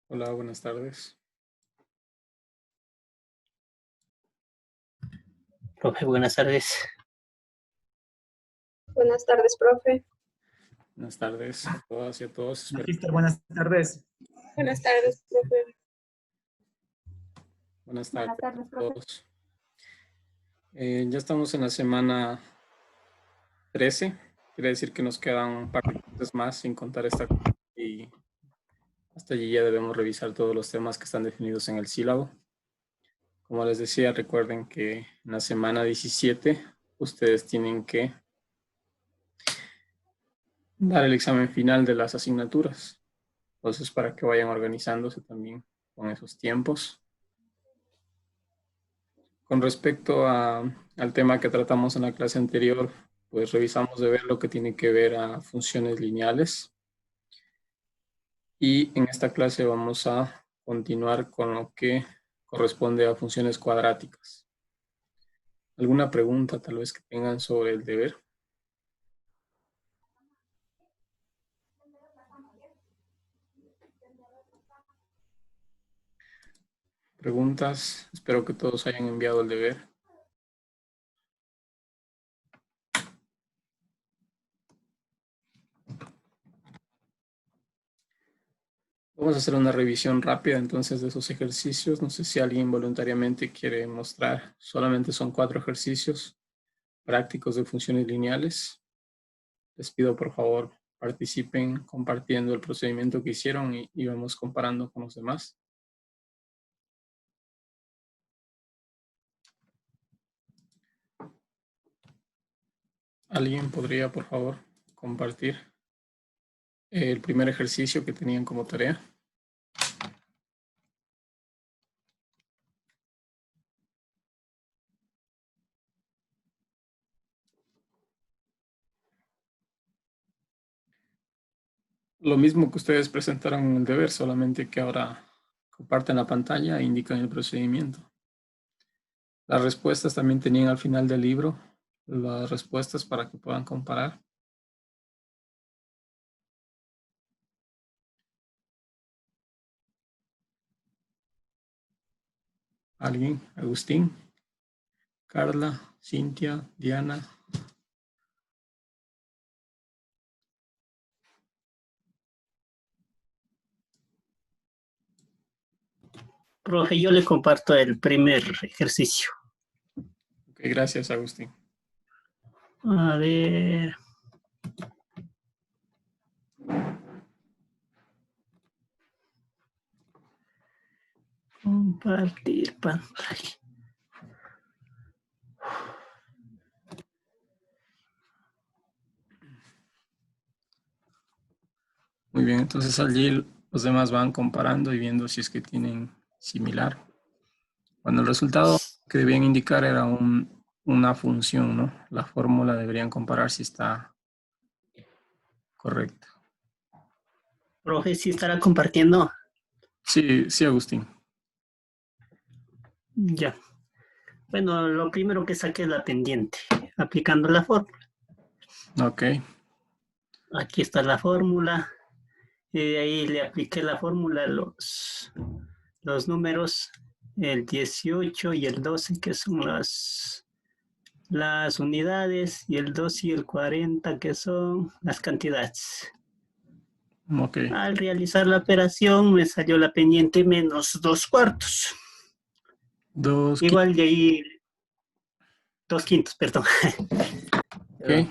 Hola, buenas tardes. Profe, buenas tardes. Buenas tardes, profe. Buenas tardes a todas y a todos. Magíster, buenas tardes. Buenas tardes, profe. Buenas tardes a profe. todos. Ya estamos en la semana 13. Quiere decir que nos quedan un par de clases más sin contar esta y hasta allí ya debemos revisar todos los temas que están definidos en el sílabo. Como les decía, recuerden que en la semana 17 ustedes tienen que dar el examen final de las asignaturas. Entonces, para que vayan organizándose también con esos tiempos. Con respecto al tema que tratamos en la clase anterior, pues revisamos de ver lo que tiene que ver a funciones lineales. Y en esta clase vamos a continuar con lo que corresponde a funciones cuadráticas. ¿Alguna pregunta tal vez que tengan sobre el deber? ¿Preguntas? Espero que todos hayan enviado el deber. Vamos a hacer una revisión rápida entonces de esos ejercicios. No sé si alguien voluntariamente quiere mostrar. Solamente son 4 ejercicios prácticos de funciones lineales. Les pido por favor participen compartiendo el procedimiento que hicieron y vamos comparando con los demás. ¿Alguien podría por favor compartir el primer ejercicio que tenían como tarea? Lo mismo que ustedes presentaron en el deber, solamente que ahora comparten la pantalla e indican el procedimiento. Las respuestas también tenían al final del libro las respuestas para que puedan comparar. ¿Alguien? Agustín, Carla, Cintia, Diana. Profe, yo le comparto el primer ejercicio. Ok, gracias, Agustín. A ver. Compartir pantalla. Muy bien, entonces allí los demás van comparando y viendo si es que tienen similar. Bueno, el resultado que debían indicar era una función, ¿no? La fórmula deberían comparar si está correcta. Profe, ¿sí estará compartiendo? Sí, sí, Agustín. Ya. Bueno, lo primero que saqué es la pendiente, aplicando la fórmula. Ok. Aquí está la fórmula. Y ahí le apliqué la fórmula a los números, el 18 y el 12, que son las unidades, y el 2 y el 40, que son las cantidades. Ok. Al realizar la operación me salió la pendiente menos 2/4. Igual de ahí, 2/5, perdón. Ok.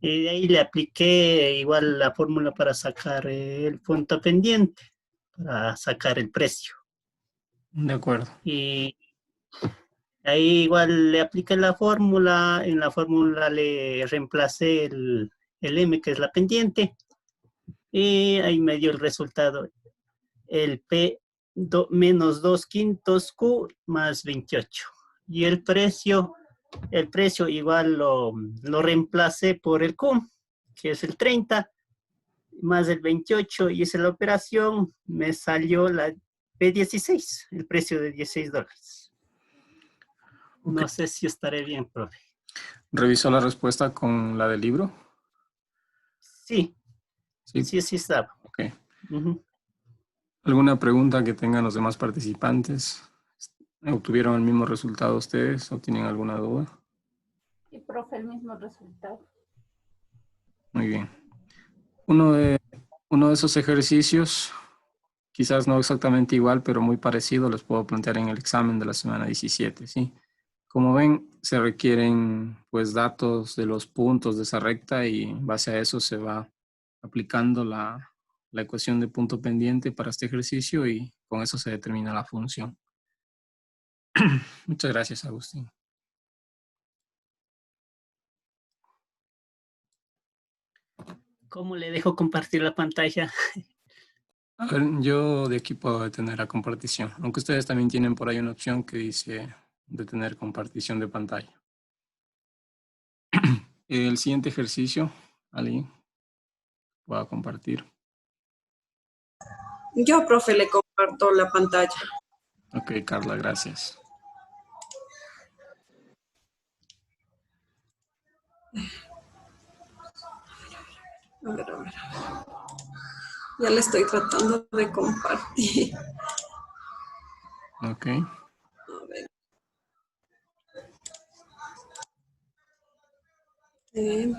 Y de ahí le apliqué igual la fórmula para sacar el punto pendiente, para sacar el precio. De acuerdo. Y ahí igual le apliqué la fórmula, en la fórmula le reemplacé el M, que es la pendiente, y ahí me dio el resultado, el P menos 2/5 Q más 28. Y el precio igual lo reemplacé por el Q, que es el 30, más el 28, y hice la operación, me salió la P16, el precio de $16. Okay. No sé si estaré bien, profe. ¿Revisó la respuesta con la del libro? Sí, Sí. sí estaba. Ok. ¿Alguna pregunta que tengan los demás participantes? ¿Obtuvieron el mismo resultado ustedes o tienen alguna duda? Sí, profe, el mismo resultado. Muy bien. Uno de esos ejercicios, quizás no exactamente igual, pero muy parecido, los puedo plantear en el examen de la semana 17, ¿sí? Como ven, se requieren pues datos de los puntos de esa recta y en base a eso se va aplicando la ecuación de punto pendiente para este ejercicio y con eso se determina la función. Muchas gracias, Agustín. ¿Cómo le dejo compartir la pantalla? A ver, yo de aquí puedo detener la compartición, aunque ustedes también tienen por ahí una opción que dice detener compartición de pantalla. El siguiente ejercicio, alguien pueda compartir. Yo, profe, le comparto la pantalla. Ok, Carla, gracias. A ver, a ver. Ya le estoy tratando de compartir. Ok. A ver. Eh,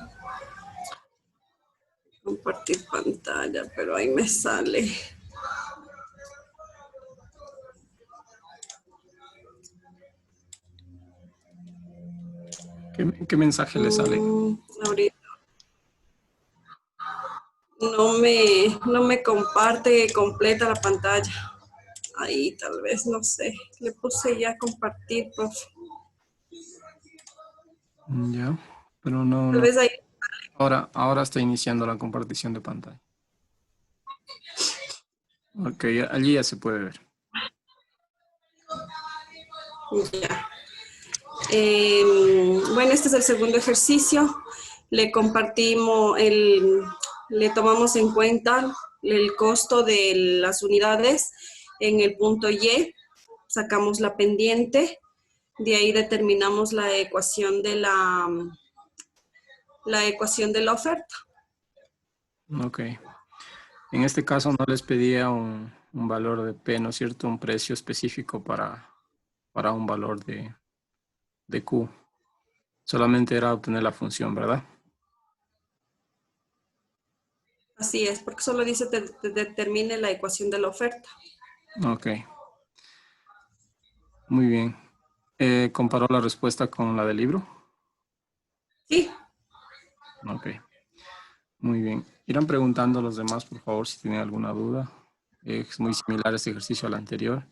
compartir pantalla, pero ahí me sale. ¿Qué mensaje le sale? Ahorita no me comparte completa la pantalla. Ahí tal vez, no sé. Le puse ya compartir, profe. Ya, pero no, Tal no. vez ahí. Ahora está iniciando la compartición de pantalla. Ok, allí ya se puede ver. Ya. Bueno, este es el segundo ejercicio. Le compartimos le tomamos en cuenta el costo de las unidades en el punto Y, sacamos la pendiente, de ahí determinamos la ecuación de la ecuación de la oferta. Ok. En este caso no les pedía un valor de P, ¿no es cierto? Un precio específico para un valor de Q. Solamente era obtener la función, ¿verdad? Así es, porque solo dice determine la ecuación de la oferta. Ok. Muy bien. ¿Comparó la respuesta con la del libro? Sí, Ok. Muy bien. Irán preguntando a los demás, por favor, si tienen alguna duda. Es muy similar este ejercicio al anterior.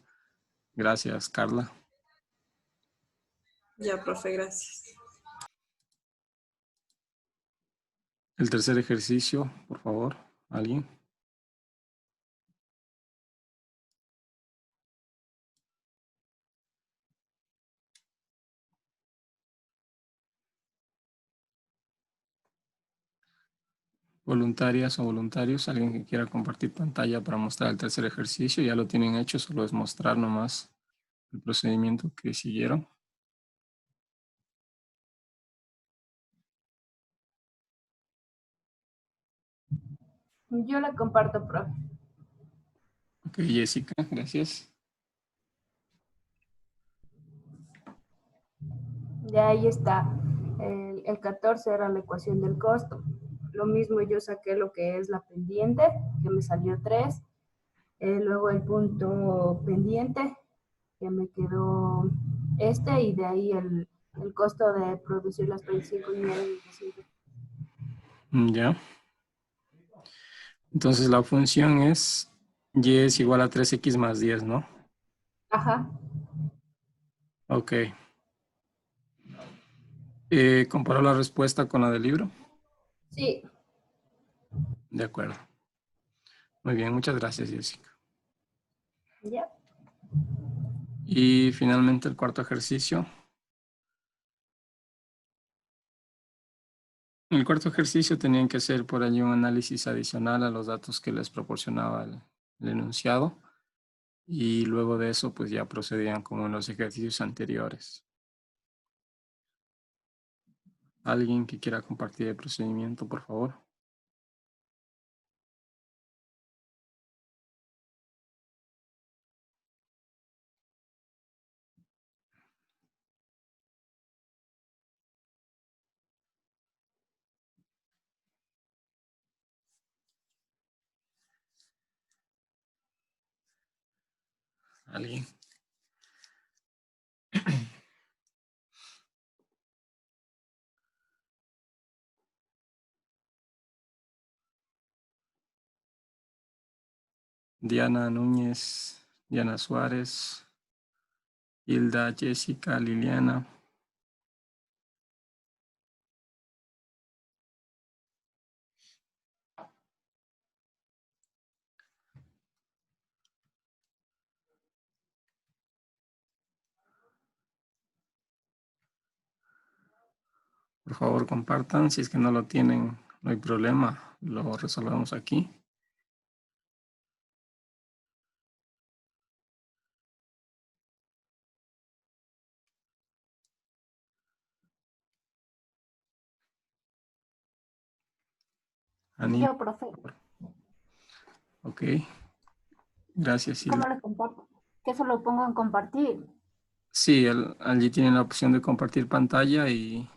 Gracias, Carla. ya, profe, gracias. El tercer ejercicio, por favor, ¿alguien? Voluntarias o voluntarios, alguien que quiera compartir pantalla para mostrar el tercer ejercicio, ya lo tienen hecho, solo es mostrar nomás el procedimiento que siguieron. Yo la comparto, profe. Ok, Jessica, gracias. De ahí está. El 14 era la ecuación del costo. Lo mismo yo saqué lo que es la pendiente, que me salió 3. Luego el punto pendiente, que me quedó y de ahí el costo de producir las 25 unidades de 200. Ya. Entonces la función es y es igual a 3x más 10, ¿no? Ajá. Ok. ¿Comparó la respuesta con la del libro? Sí. De acuerdo. Muy bien, muchas gracias, Jessica. Ya. Y finalmente el cuarto ejercicio. En el cuarto ejercicio tenían que hacer por allí un análisis adicional a los datos que les proporcionaba el enunciado y luego de eso pues ya procedían como en los ejercicios anteriores. ¿Alguien que quiera compartir el procedimiento, por favor? ¿Alguien? Diana Núñez, Diana Suárez, Hilda, Jessica, Liliana. Por favor, compartan. Si es que no lo tienen, no hay problema. Lo resolvemos aquí. Ani, Yo, profe. ok. Gracias, ¿Cómo Hilda. le comparto? Que eso lo pongo en compartir. Sí, allí tienen la opción de compartir pantalla y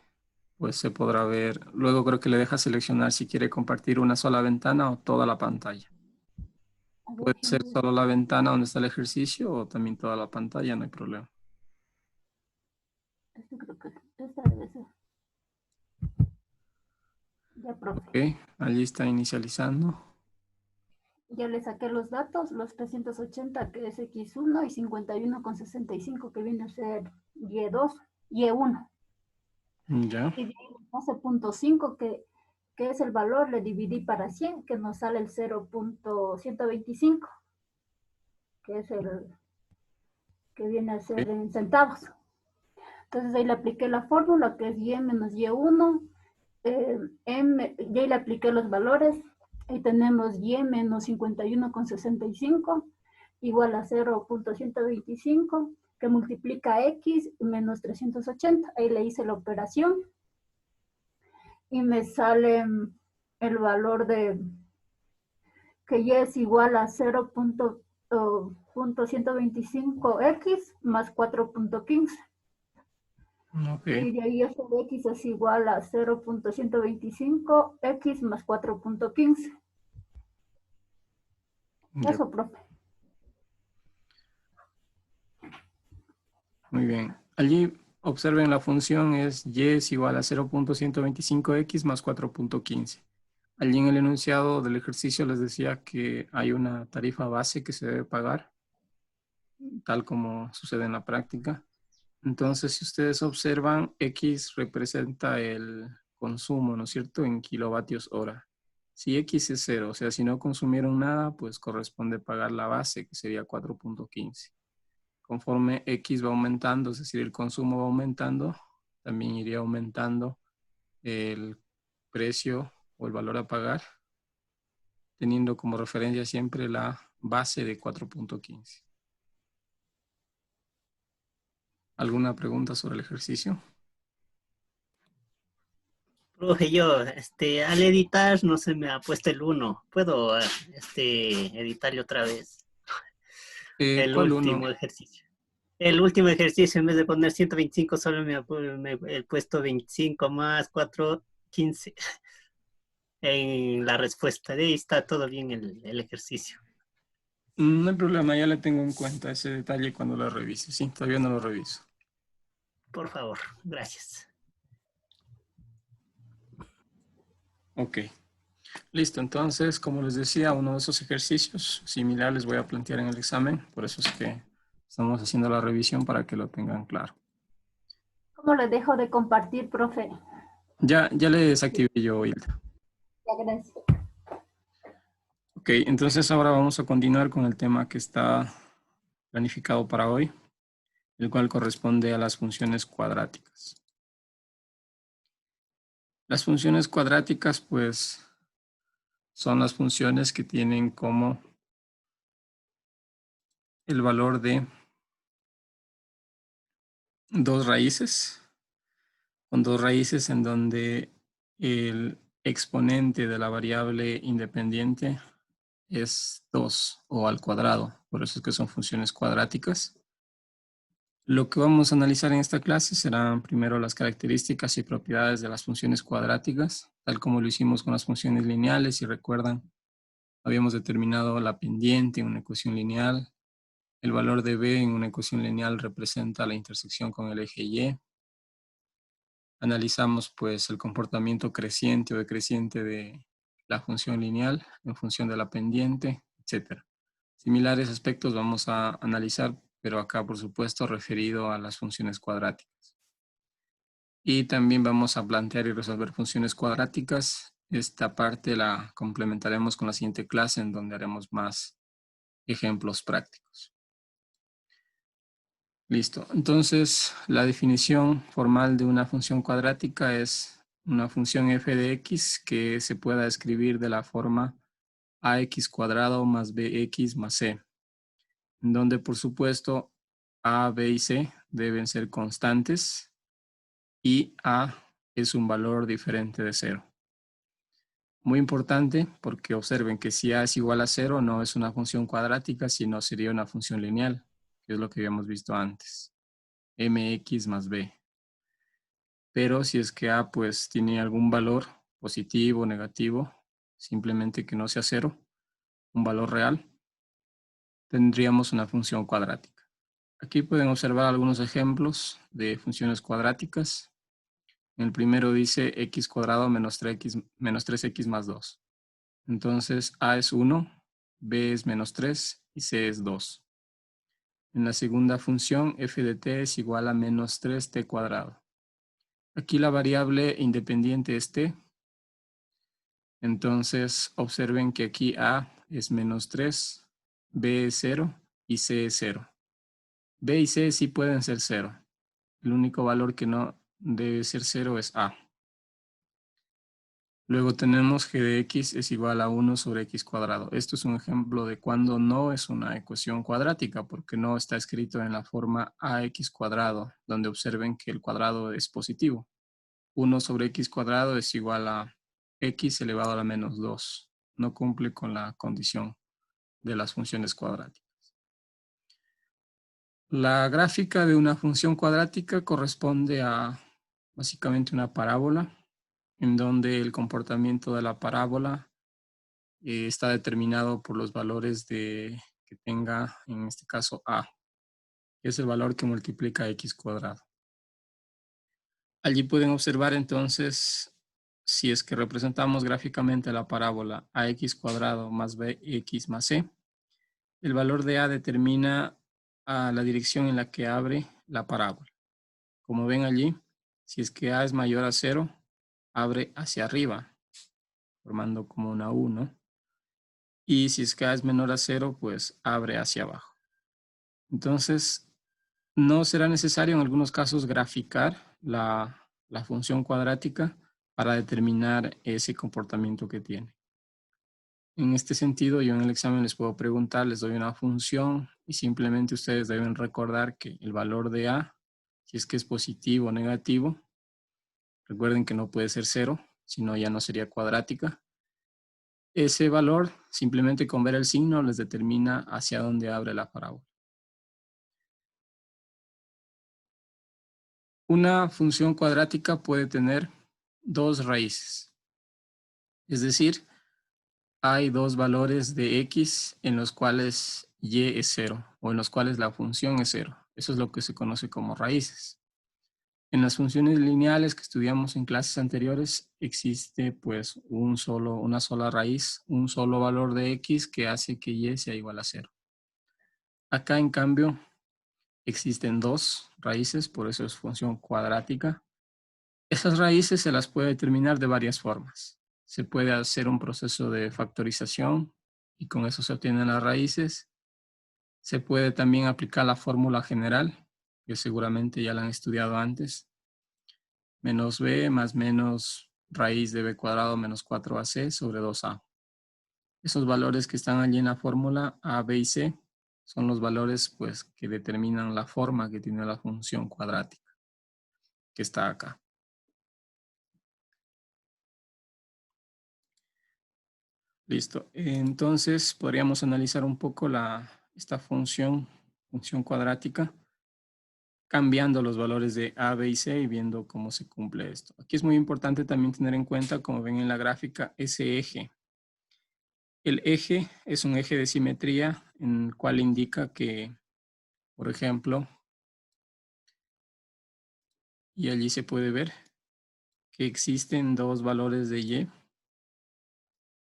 pues se podrá ver. Luego creo que le deja seleccionar si quiere compartir una sola ventana o toda la pantalla. A ver, Puede ser solo la ventana donde está el ejercicio o también toda la pantalla, no hay problema. creo que esta debe ser. Ya, profe. Ok, allí está inicializando. Ya le saqué los datos, los 380 que es X1 y 51,65 que viene a ser Y2, Y1. Ya, Y de ahí 12.5 que es el valor, le dividí para 100, que nos sale el 0.125, que es el que viene a ser en centavos. Entonces ahí le apliqué la fórmula que es Y menos Y1, y ahí le apliqué los valores. Ahí tenemos Y menos 51,65 igual a 0.125 que multiplica X menos 380. Ahí le hice la operación y me sale el valor de que Y es igual a 0.125X más 4.15. ok. Y de ahí f de x es igual a 0.125x más 4.15. Ya, Eso, profe. muy bien. Allí observen la función es y es igual a 0.125x más 4.15. Allí en el enunciado del ejercicio les decía que hay una tarifa base que se debe pagar, tal como sucede en la práctica. Entonces, si ustedes observan, X representa el consumo, ¿no es cierto?, en kilovatios hora. Si X es 0, o sea, si no consumieron nada, pues corresponde pagar la base, que sería 4.15. Conforme X va aumentando, es decir, el consumo va aumentando, también iría aumentando el precio o el valor a pagar, teniendo como referencia siempre la base de 4.15. ¿Alguna pregunta sobre el ejercicio? Profe, yo, al editar no se me ha puesto el 1. ¿Puedo, editarle otra vez? El ¿Cuál uno? último ejercicio. El último ejercicio, en vez de poner 125, solo me he puesto 25 más 4, 15 en la respuesta. De ahí está todo bien el ejercicio. No hay problema, ya le tengo en cuenta ese detalle cuando lo revise. Sí, todavía no lo reviso. Por favor, gracias. Ok. Listo, entonces, como les decía, uno de esos ejercicios similar les voy a plantear en el examen. Por eso es que estamos haciendo la revisión para que lo tengan claro. ¿Cómo le dejo de compartir, profe? Ya le desactivé yo, Hilda. Ya, gracias. Ok, entonces ahora vamos a continuar con el tema que está planificado para hoy, el cual corresponde a las funciones cuadráticas. Las funciones cuadráticas, pues, son las funciones que tienen como el valor de dos raíces, con dos raíces en donde el exponente de la variable independiente es 2 o al cuadrado. Por eso es que son funciones cuadráticas. Lo que vamos a analizar en esta clase serán primero las características y propiedades de las funciones cuadráticas, tal como lo hicimos con las funciones lineales. Si recuerdan, habíamos determinado la pendiente en una ecuación lineal, El valor de b en una ecuación lineal representa la intersección con el eje y. Analizamos pues el comportamiento creciente o decreciente de la función lineal en función de la pendiente, etc. Similares aspectos vamos a analizar, pero acá por supuesto referido a las funciones cuadráticas. Y también vamos a plantear y resolver funciones cuadráticas. Esta parte la complementaremos con la siguiente clase en donde haremos más ejemplos prácticos. Listo. Entonces, la definición formal de una función cuadrática es una función f de x que se pueda escribir de la forma ax cuadrado más bx más c, en donde por supuesto a, b y c deben ser constantes y a es un valor diferente de 0. Muy importante porque observen que si a es igual a 0 no es una función cuadrática, sino sería una función lineal, que es lo que habíamos visto antes. Mx más b. Pero si es que a pues tiene algún valor positivo o negativo, simplemente que no sea 0, un valor real, tendríamos una función cuadrática. Aquí pueden observar algunos ejemplos de funciones cuadráticas. El primero dice x cuadrado menos 3x más 2. Entonces a es 1, b es menos 3 y c es 2. En la segunda función f de t es igual a menos 3t cuadrado. Aquí la variable independiente es t. Entonces observen que aquí a es menos 3, b es 0 y c es 0. B y C sí pueden ser 0. El único valor que no debe ser 0 es A. Luego tenemos g de x es igual a 1 sobre x cuadrado. Esto es un ejemplo de cuando no es una ecuación cuadrática, porque no está escrito en la forma ax cuadrado, donde observen que el cuadrado es positivo. 1 sobre x cuadrado es igual a x elevado a la menos 2. No cumple con la condición de las funciones cuadráticas. La gráfica de una función cuadrática corresponde a básicamente una parábola, en donde el comportamiento de la parábola está determinado por los valores que tenga, en este caso, a, que es el valor que multiplica x cuadrado. Allí pueden observar entonces, si es que representamos gráficamente la parábola ax cuadrado más bx más c, el valor de a determina a la dirección en la que abre la parábola. Como ven allí, si es que a es mayor a 0, abre hacia arriba, formando como una U, ¿no? Y si es que a es menor a 0, pues abre hacia abajo. Entonces, no será necesario en algunos casos graficar la función cuadrática para determinar ese comportamiento que tiene. En este sentido, yo en el examen les puedo preguntar, les doy una función y simplemente ustedes deben recordar que el valor de a, si es que es positivo o negativo, recuerden que no puede ser 0, sino ya no sería cuadrática. Ese valor, simplemente con ver el signo, les determina hacia dónde abre la parábola. Una función cuadrática puede tener dos raíces. Es decir, hay dos valores de x en los cuales y es 0 o en los cuales la función es 0. Eso es lo que se conoce como raíces. En las funciones lineales que estudiamos en clases anteriores existe pues una sola raíz, un solo valor de x que hace que y sea igual a 0. Acá en cambio existen dos raíces, por eso es función cuadrática. Esas raíces se las puede determinar de varias formas. Se puede hacer un proceso de factorización y con eso se obtienen las raíces. Se puede también aplicar la fórmula general, que seguramente ya la han estudiado antes. Menos b más menos raíz de b cuadrado menos 4ac sobre 2a. Esos valores que están allí en la fórmula a, b y c son los valores pues, que determinan la forma que tiene la función cuadrática, que está acá. Listo. Entonces podríamos analizar un poco esta función cuadrática, cambiando los valores de a, b y c y viendo cómo se cumple esto. Aquí es muy importante también tener en cuenta, como ven en la gráfica, ese eje. El eje es un eje de simetría en el cual indica que por ejemplo, y allí se puede ver que existen dos valores de y,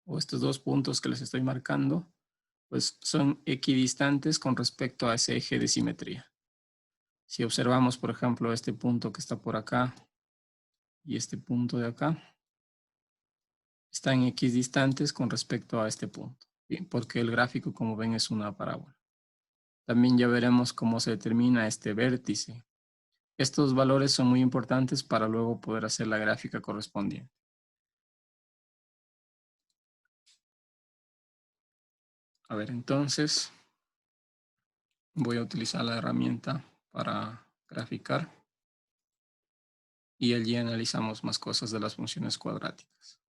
o estos dos puntos que les estoy marcando, pues son equidistantes con respecto a ese eje de simetría. Si observamos, por ejemplo, este punto que está por acá y este punto de acá, están equidistantes con respecto a este punto, ¿sí? Porque el gráfico, como ven, es una parábola. También ya veremos cómo se determina este vértice. Estos valores son muy importantes para luego poder hacer la gráfica correspondiente. A ver, entonces voy a utilizar la herramienta para graficar y allí analizamos más cosas de las funciones cuadráticas.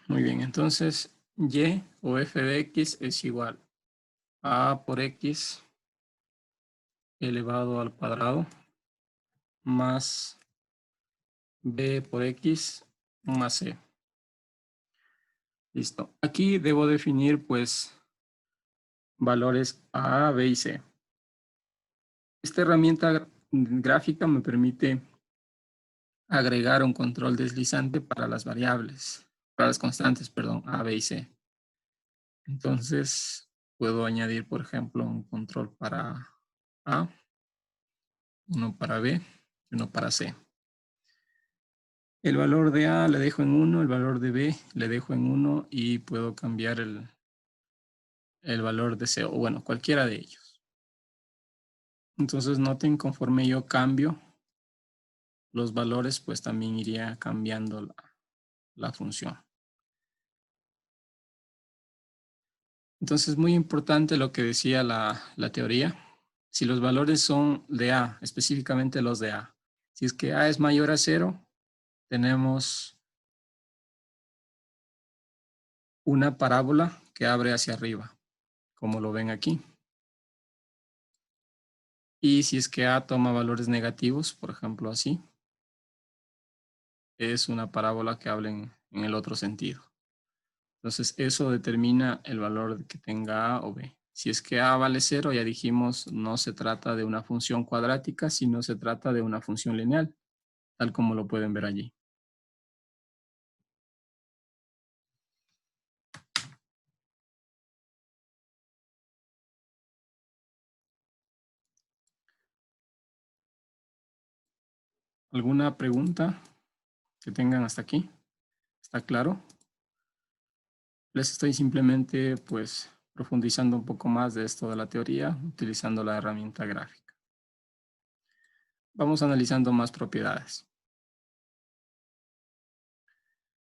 Muy bien, entonces y o f de x es igual a por x elevado al cuadrado más b por x más c. Listo. Aquí debo definir pues valores a, b y c. Esta herramienta gráfica me permite agregar un control deslizante para las variables, para las constantes, perdón, a, b y c. Entonces puedo añadir, por ejemplo, un control para a, uno para b y uno para c. El valor de a le dejo en 1, el valor de b le dejo en 1 y puedo cambiar el valor de c, o bueno, cualquiera de ellos. Entonces noten, conforme yo cambio los valores, pues también iría cambiando la función. Entonces es muy importante lo que decía la teoría. Si los valores son de a, específicamente los de a, si es que a es mayor a 0, tenemos una parábola que abre hacia arriba, como lo ven aquí. Y si es que a toma valores negativos, por ejemplo así, es una parábola que habla en el otro sentido. Entonces eso determina el valor que tenga a o b. Si es que a vale 0, ya dijimos, no se trata de una función cuadrática, sino se trata de una función lineal, tal como lo pueden ver allí. ¿Alguna pregunta que tengan hasta aquí? ¿Está claro? Les estoy simplemente pues profundizando un poco más de esto de la teoría utilizando la herramienta gráfica. Vamos analizando más propiedades.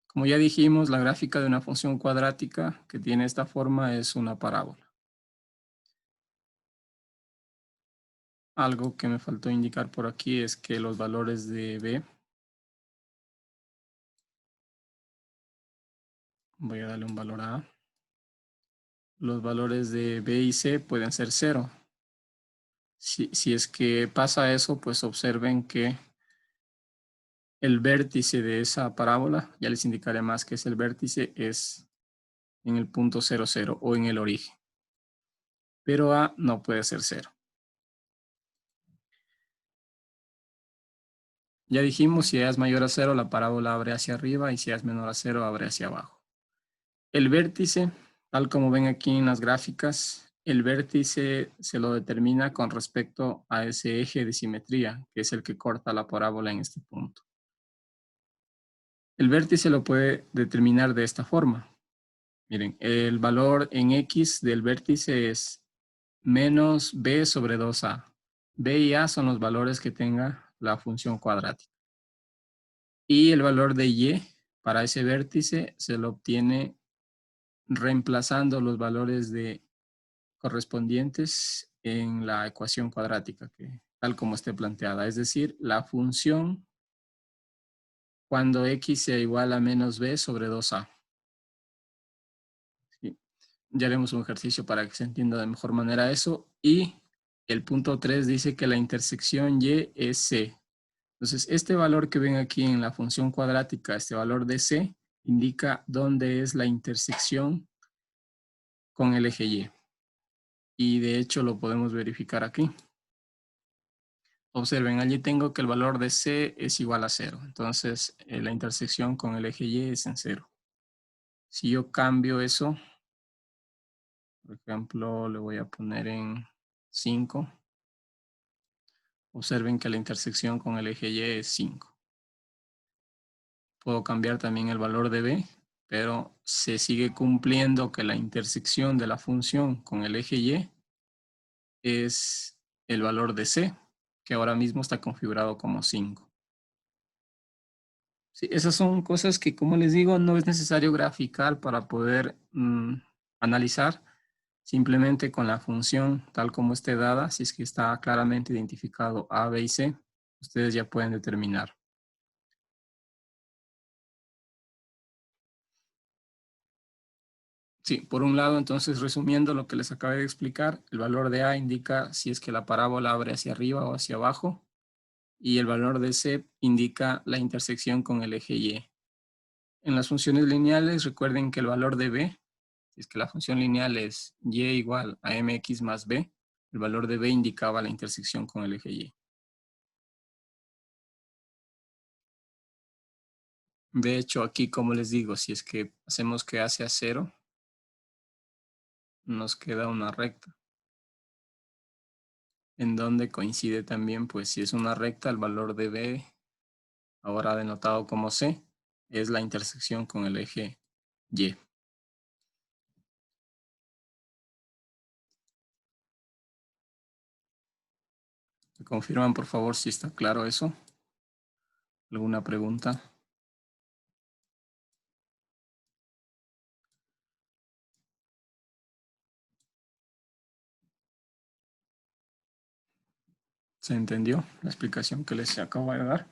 Como ya dijimos, la gráfica de una función cuadrática que tiene esta forma es una parábola. Algo que me faltó indicar por aquí es que los valores de b, voy a darle un valor a a, los valores de b y c pueden ser 0. Si es que pasa eso, pues observen que el vértice de esa parábola, ya les indicaré más que es el vértice, es en el punto 0, 0 o en el origen. Pero a no puede ser 0. Ya dijimos, si a es mayor a 0, la parábola abre hacia arriba y si a es menor a 0, abre hacia abajo. El vértice, tal como ven aquí en las gráficas, el vértice se lo determina con respecto a ese eje de simetría, que es el que corta la parábola en este punto. El vértice lo puede determinar de esta forma. Miren, el valor en X del vértice es menos b sobre 2a. B y a son los valores que tenga la función cuadrática. Y el valor de y para ese vértice se lo obtiene reemplazando los valores correspondientes en la ecuación cuadrática, tal como esté planteada. Es decir, la función cuando x sea igual a menos b sobre 2a. ya haremos un ejercicio para que se entienda de mejor manera eso. Y el punto 3 dice que la intersección y es c. Entonces, este valor que ven aquí en la función cuadrática, este valor de c, indica dónde es la intersección con el eje y. Y de hecho lo podemos verificar aquí. Observen, allí tengo que el valor de c es igual a 0. Entonces, la intersección con el eje y es en 0. Si yo cambio eso, por ejemplo, le voy a poner en 5. Observen que la intersección con el eje y es 5. Puedo cambiar también el valor de b, pero se sigue cumpliendo que la intersección de la función con el eje y es el valor de c, que ahora mismo está configurado como 5. Sí, esas son cosas que, como les digo, no es necesario graficar para poder analizar. Simplemente con la función tal como esté dada, si es que está claramente identificado A, B y C, ustedes ya pueden determinar. Sí, por un lado, entonces, resumiendo lo que les acabé de explicar, el valor de A indica si es que la parábola abre hacia arriba o hacia abajo, y el valor de C indica la intersección con el eje Y. En las funciones lineales, recuerden que el valor de B, si es que la función lineal es Y igual a mx más B, el valor de B indicaba la intersección con el eje Y. De hecho, aquí, como les digo, si es que hacemos que A sea 0, nos queda una recta. En donde coincide también, pues si es una recta, el valor de B, ahora denotado como C, es la intersección con el eje Y. ¿Me confirman, por favor, si está claro eso? ¿Alguna pregunta? ¿Se entendió la explicación que les acabo de dar?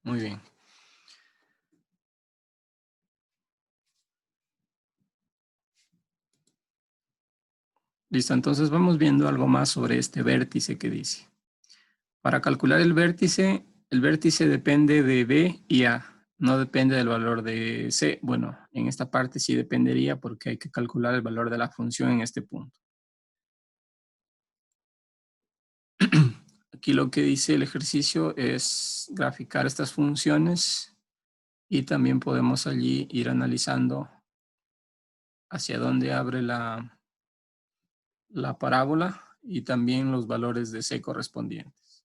Muy bien. Listo, entonces vamos viendo algo más sobre este vértice que dice. Para calcular el vértice depende de B y A. No depende del valor de C. Bueno, en esta parte sí dependería porque hay que calcular el valor de la función en este punto. Aquí lo que dice el ejercicio es graficar estas funciones y también podemos allí ir analizando hacia dónde abre la parábola y también los valores de C correspondientes.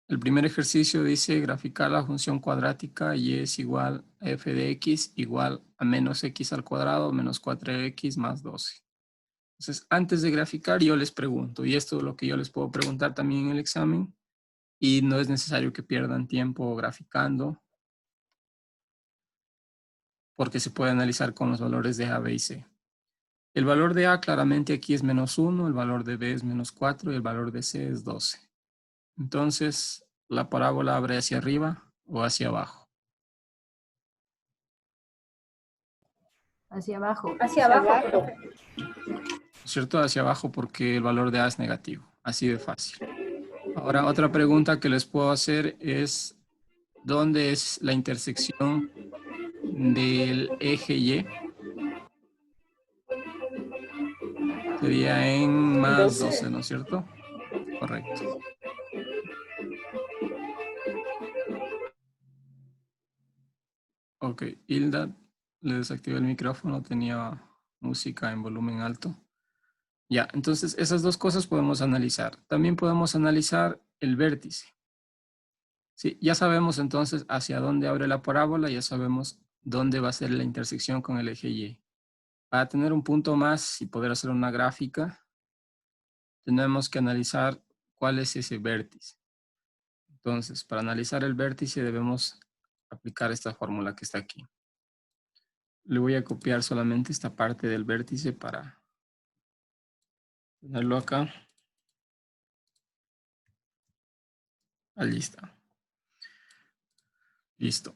El primer ejercicio dice graficar la función cuadrática y es igual a f de x igual a menos x al cuadrado menos 4x más 12. Entonces, antes de graficar yo les pregunto, y esto es lo que yo les puedo preguntar también en el examen, y no es necesario que pierdan tiempo graficando, porque se puede analizar con los valores de A, B y C. El valor de A claramente aquí es menos 1, el valor de B es menos 4 y el valor de C es 12. Entonces, la parábola abre hacia arriba o hacia abajo. Hacia abajo. Hacia abajo, profe. ¿Cierto? Hacia abajo porque el valor de A es negativo. Así de fácil. Ahora, otra pregunta que les puedo hacer es ¿dónde es la intersección del eje Y? Sería en más 12, ¿no es cierto? Correcto. Ok, Hilda, le desactivé el micrófono, tenía música en volumen alto. Ya, entonces esas dos cosas podemos analizar. También podemos analizar el vértice. Sí, ya sabemos entonces hacia dónde abre la parábola, ya sabemos dónde va a ser la intersección con el eje Y. Para tener un punto más y poder hacer una gráfica, tenemos que analizar cuál es ese vértice. Entonces, para analizar el vértice debemos aplicar esta fórmula que está aquí. Le voy a copiar solamente esta parte del vértice para Ponerlo acá. Ahí está. Listo.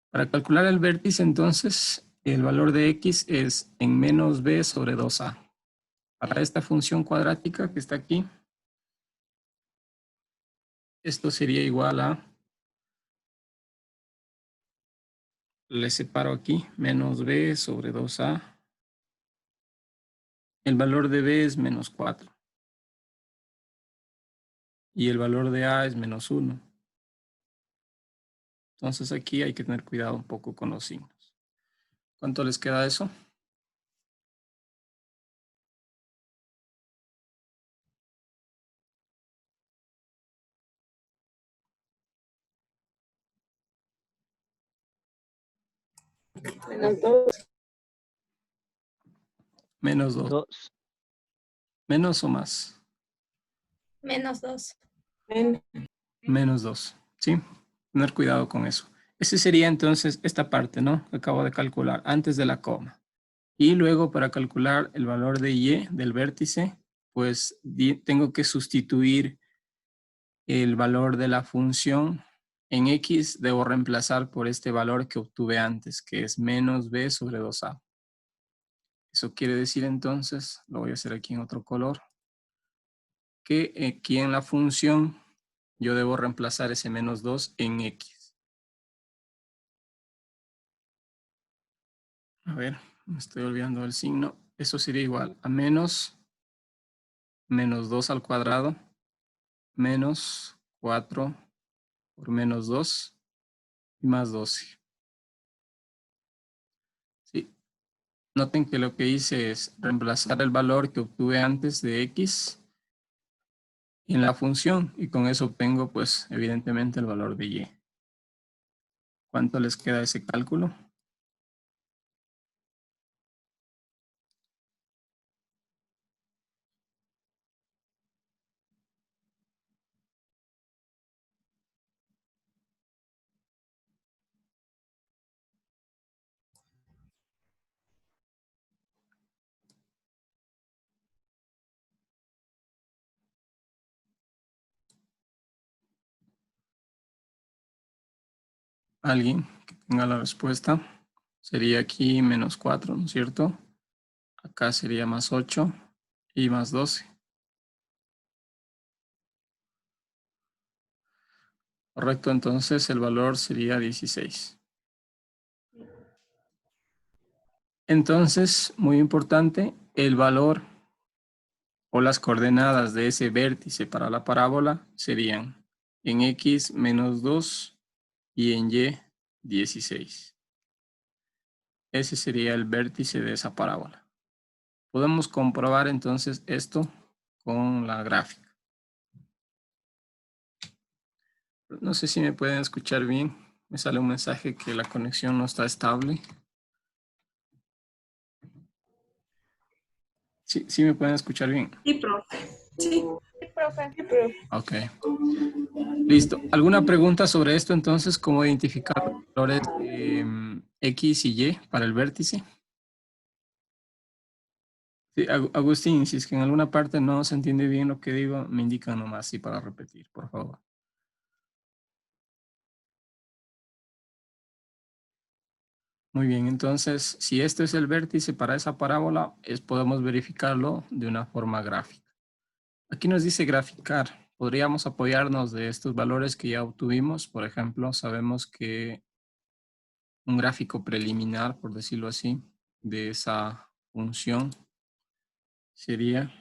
Para calcular el vértice, entonces, el valor de x es en menos b sobre 2a. Para esta función cuadrática que está aquí, esto sería igual a, le separo aquí, menos b sobre 2a. El valor de b es menos 4. Y el valor de a es menos 1. Entonces aquí hay que tener cuidado un poco con los signos. ¿Cuánto les queda eso? Menos 2. Menos 2. 2. ¿Menos o más? Menos 2. Menos 2. ¿Sí? Tener cuidado con eso. Ese sería entonces esta parte, ¿no? Que acabo de calcular antes de la coma. Y luego para calcular el valor de y del vértice, pues tengo que sustituir el valor de la función en x. Debo reemplazar por este valor que obtuve antes, que es menos b sobre 2a. Eso quiere decir entonces, lo voy a hacer aquí en otro color, que aquí en la función yo debo reemplazar ese menos 2 en x. A ver, me estoy olvidando del signo. Eso sería igual a menos 2 al cuadrado menos 4 por menos 2 y más 12. Sí. Noten que lo que hice es reemplazar el valor que obtuve antes de x en la función y con eso obtengo pues evidentemente el valor de y. ¿Cuánto les queda ese cálculo? ¿Alguien que tenga la respuesta? Sería aquí menos 4, ¿no es cierto? Acá sería más 8 y más 12. Correcto, entonces el valor sería 16. Entonces, muy importante, el valor o las coordenadas de ese vértice para la parábola serían en x menos 2 y en y 16. Ese sería el vértice de esa parábola. Podemos comprobar entonces esto con la gráfica. No sé si me pueden escuchar bien. Me sale un mensaje que la conexión no está estable. Sí, sí me pueden escuchar bien. Sí, profe. Sí. Ok. Listo. ¿Alguna pregunta sobre esto entonces? ¿Cómo identificar los valores de X y Y para el vértice? Sí, Agustín, si es que en alguna parte no se entiende bien lo que digo, me indican nomás sí para repetir, por favor. Muy bien, entonces, si este es el vértice para esa parábola, podemos verificarlo de una forma gráfica. Aquí nos dice graficar. Podríamos apoyarnos de estos valores que ya obtuvimos. Por ejemplo, sabemos que un gráfico preliminar, por decirlo así, de esa función sería,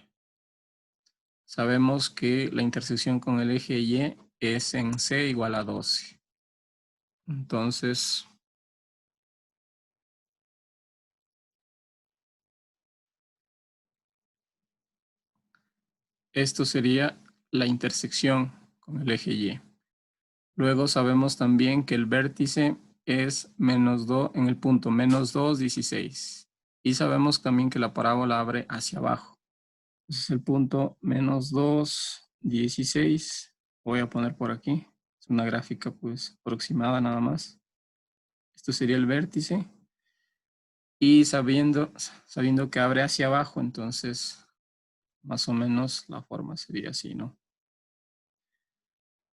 sabemos que la intersección con el eje Y es en C igual a 12. Entonces, esto sería la intersección con el eje Y. Luego sabemos también que el vértice es menos 2 en el punto menos 2, 16. Y sabemos también que la parábola abre hacia abajo. Entonces el punto menos 2, 16. Voy a poner por aquí. Es una gráfica pues aproximada nada más. Esto sería el vértice. Y sabiendo que abre hacia abajo, entonces Más o menos la forma sería así, ¿no?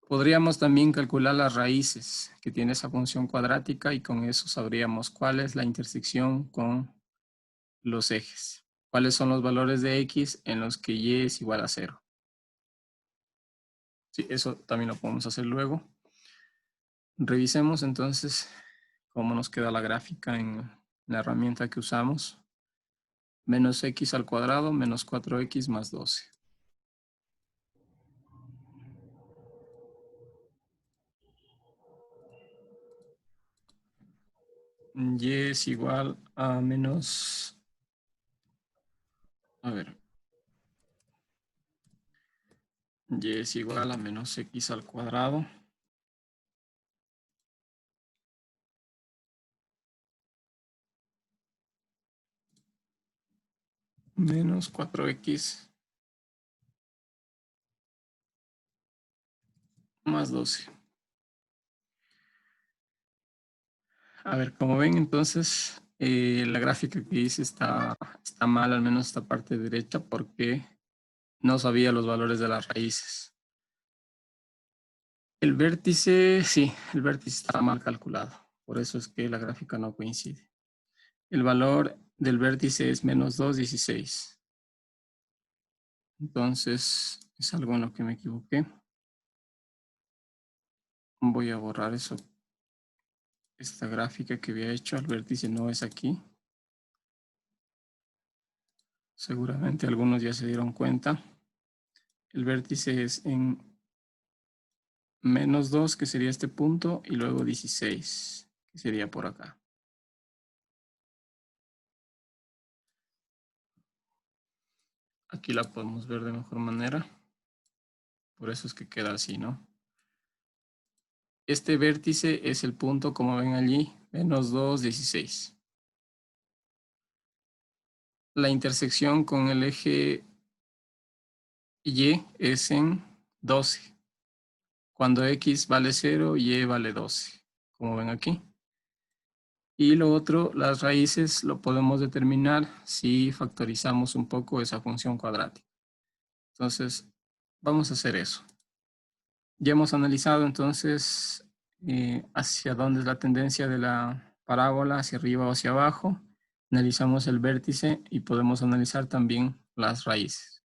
Podríamos también calcular las raíces que tiene esa función cuadrática y con eso sabríamos cuál es la intersección con los ejes. ¿Cuáles son los valores de x en los que y es igual a 0? Sí, eso también lo podemos hacer luego. Revisemos entonces cómo nos queda la gráfica en la herramienta que usamos. Menos x al cuadrado menos 4x más 12. Y es igual a menos... A ver. Y es igual a menos x al cuadrado. Menos 4x más 12. A ver, como ven entonces, la gráfica que hice está mal, al menos esta parte derecha, porque no sabía los valores de las raíces. El vértice, sí, el vértice está mal calculado. Por eso es que la gráfica no coincide. El valor del vértice es menos 2,16. Entonces, es algo en lo que me equivoqué. Voy a borrar eso. Esta gráfica que había hecho, el vértice no es aquí. Seguramente algunos ya se dieron cuenta. El vértice es en menos 2, que sería este punto, y luego 16, que sería por acá. Aquí la podemos ver de mejor manera. Por eso es que queda así, ¿no? Este vértice es el punto, como ven allí, menos 2, 16. La intersección con el eje Y es en 12. Cuando X vale 0, Y vale 12, como ven aquí. Y lo otro, las raíces lo podemos determinar si factorizamos un poco esa función cuadrática. Entonces, vamos a hacer eso. Ya hemos analizado entonces hacia dónde es la tendencia de la parábola, hacia arriba o hacia abajo. Analizamos el vértice y podemos analizar también las raíces.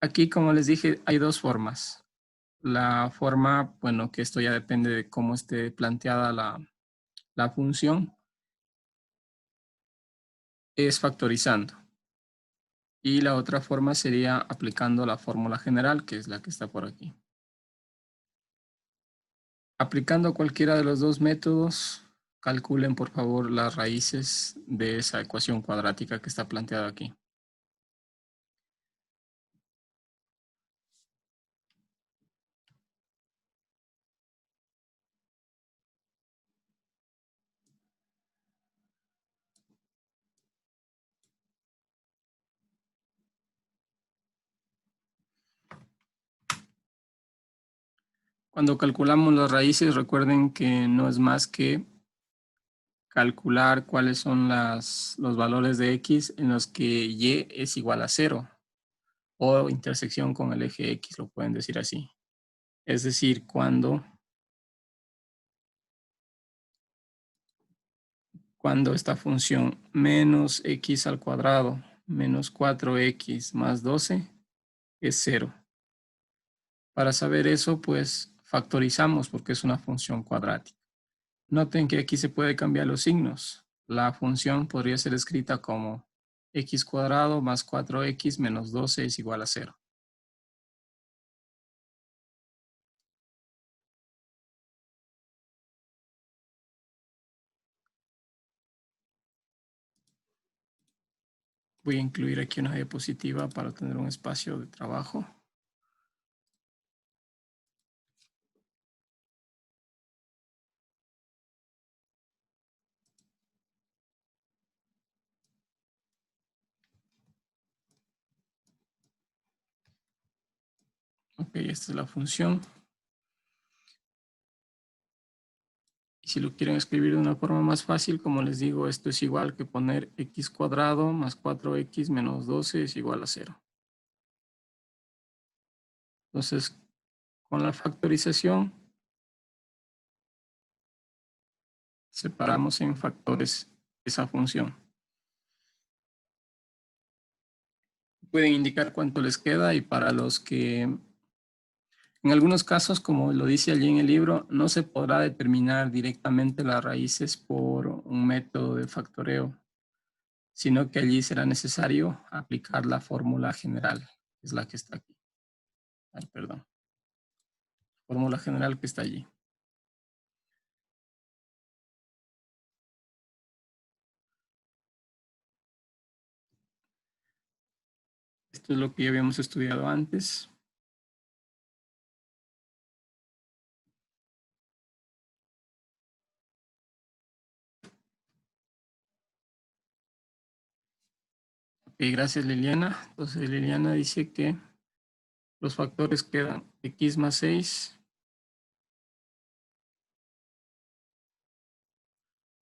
Aquí, como les dije, hay dos formas. La forma, bueno, que esto ya depende de cómo esté planteada la función, es factorizando. Y la otra forma sería aplicando la fórmula general, que es la que está por aquí. Aplicando cualquiera de los dos métodos, calculen por favor las raíces de esa ecuación cuadrática que está planteada aquí. Cuando calculamos las raíces, recuerden que no es más que calcular cuáles son los valores de x en los que y es igual a 0 o intersección con el eje x, lo pueden decir así. Es decir, cuando esta función menos x al cuadrado menos 4x más 12 es 0. Para saber eso, pues factorizamos porque es una función cuadrática. Noten que aquí se puede cambiar los signos. La función podría ser escrita como x cuadrado más 4x menos 12 es igual a 0. Voy a incluir aquí una diapositiva para tener un espacio de trabajo. Ok, esta es la función. Y si lo quieren escribir de una forma más fácil, como les digo, esto es igual que poner x cuadrado más 4x menos 12 es igual a 0. Entonces, con la factorización, separamos en factores esa función. Pueden indicar cuánto les queda, y para los que, en algunos casos, como lo dice allí en el libro, no se podrá determinar directamente las raíces por un método de factoreo, sino que allí será necesario aplicar la fórmula general, que es la que está aquí. Ay, perdón. Fórmula general que está allí. Esto es lo que ya habíamos estudiado antes. Ok, gracias Liliana. Entonces Liliana dice que los factores quedan x más 6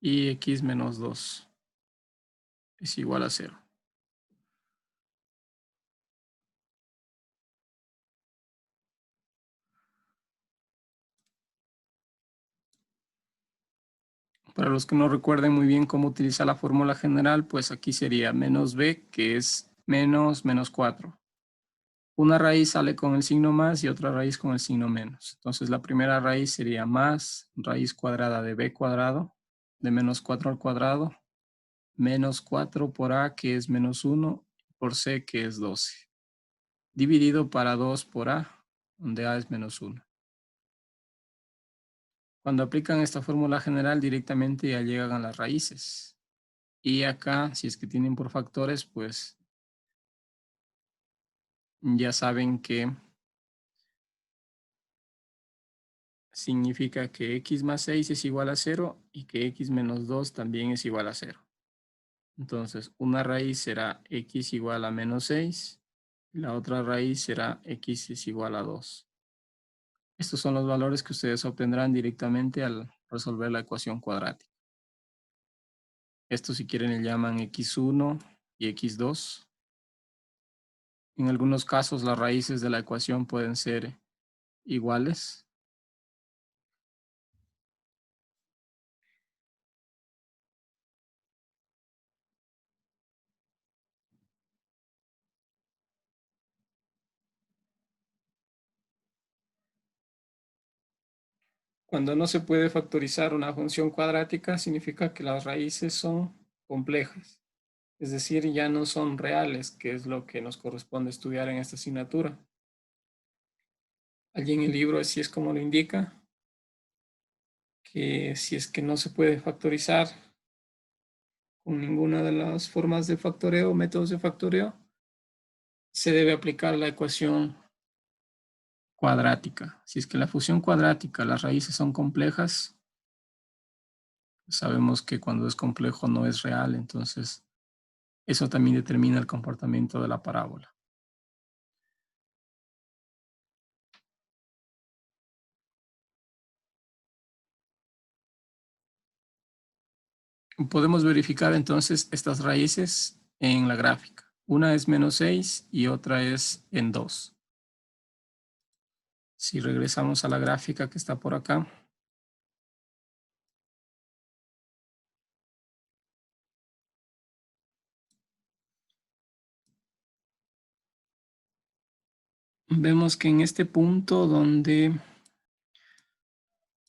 y x menos 2 es igual a 0. Para los que no recuerden muy bien cómo utilizar la fórmula general, pues aquí sería menos b, que es menos 4. Una raíz sale con el signo más y otra raíz con el signo menos. Entonces la primera raíz sería más raíz cuadrada de b cuadrado, de menos 4 al cuadrado, menos 4 por a, que es menos 1, por c, que es 12. Dividido para 2 por a, donde a es menos 1. Cuando aplican esta fórmula general, directamente ya llegan a las raíces. Y acá, si es que tienen por factores, pues ya saben que significa que x más 6 es igual a 0 y que x menos 2 también es igual a 0. Entonces, una raíz será x igual a menos 6 y la otra raíz será x es igual a 2. Estos son los valores que ustedes obtendrán directamente al resolver la ecuación cuadrática. Esto, si quieren, le llaman x1 y x2. En algunos casos, las raíces de la ecuación pueden ser iguales. Cuando no se puede factorizar una función cuadrática, significa que las raíces son complejas. Es decir, ya no son reales, que es lo que nos corresponde estudiar en esta asignatura. Allí en el libro así es como lo indica, que si es que no se puede factorizar con ninguna de las formas de factoreo, métodos de factoreo, se debe aplicar la ecuación cuadrática. Si es que la función cuadrática, las raíces son complejas, sabemos que cuando es complejo no es real, entonces eso también determina el comportamiento de la parábola. Podemos verificar entonces estas raíces en la gráfica. Una es menos 6 y otra es en 2. Si regresamos a la gráfica que está por acá, vemos que en este punto donde,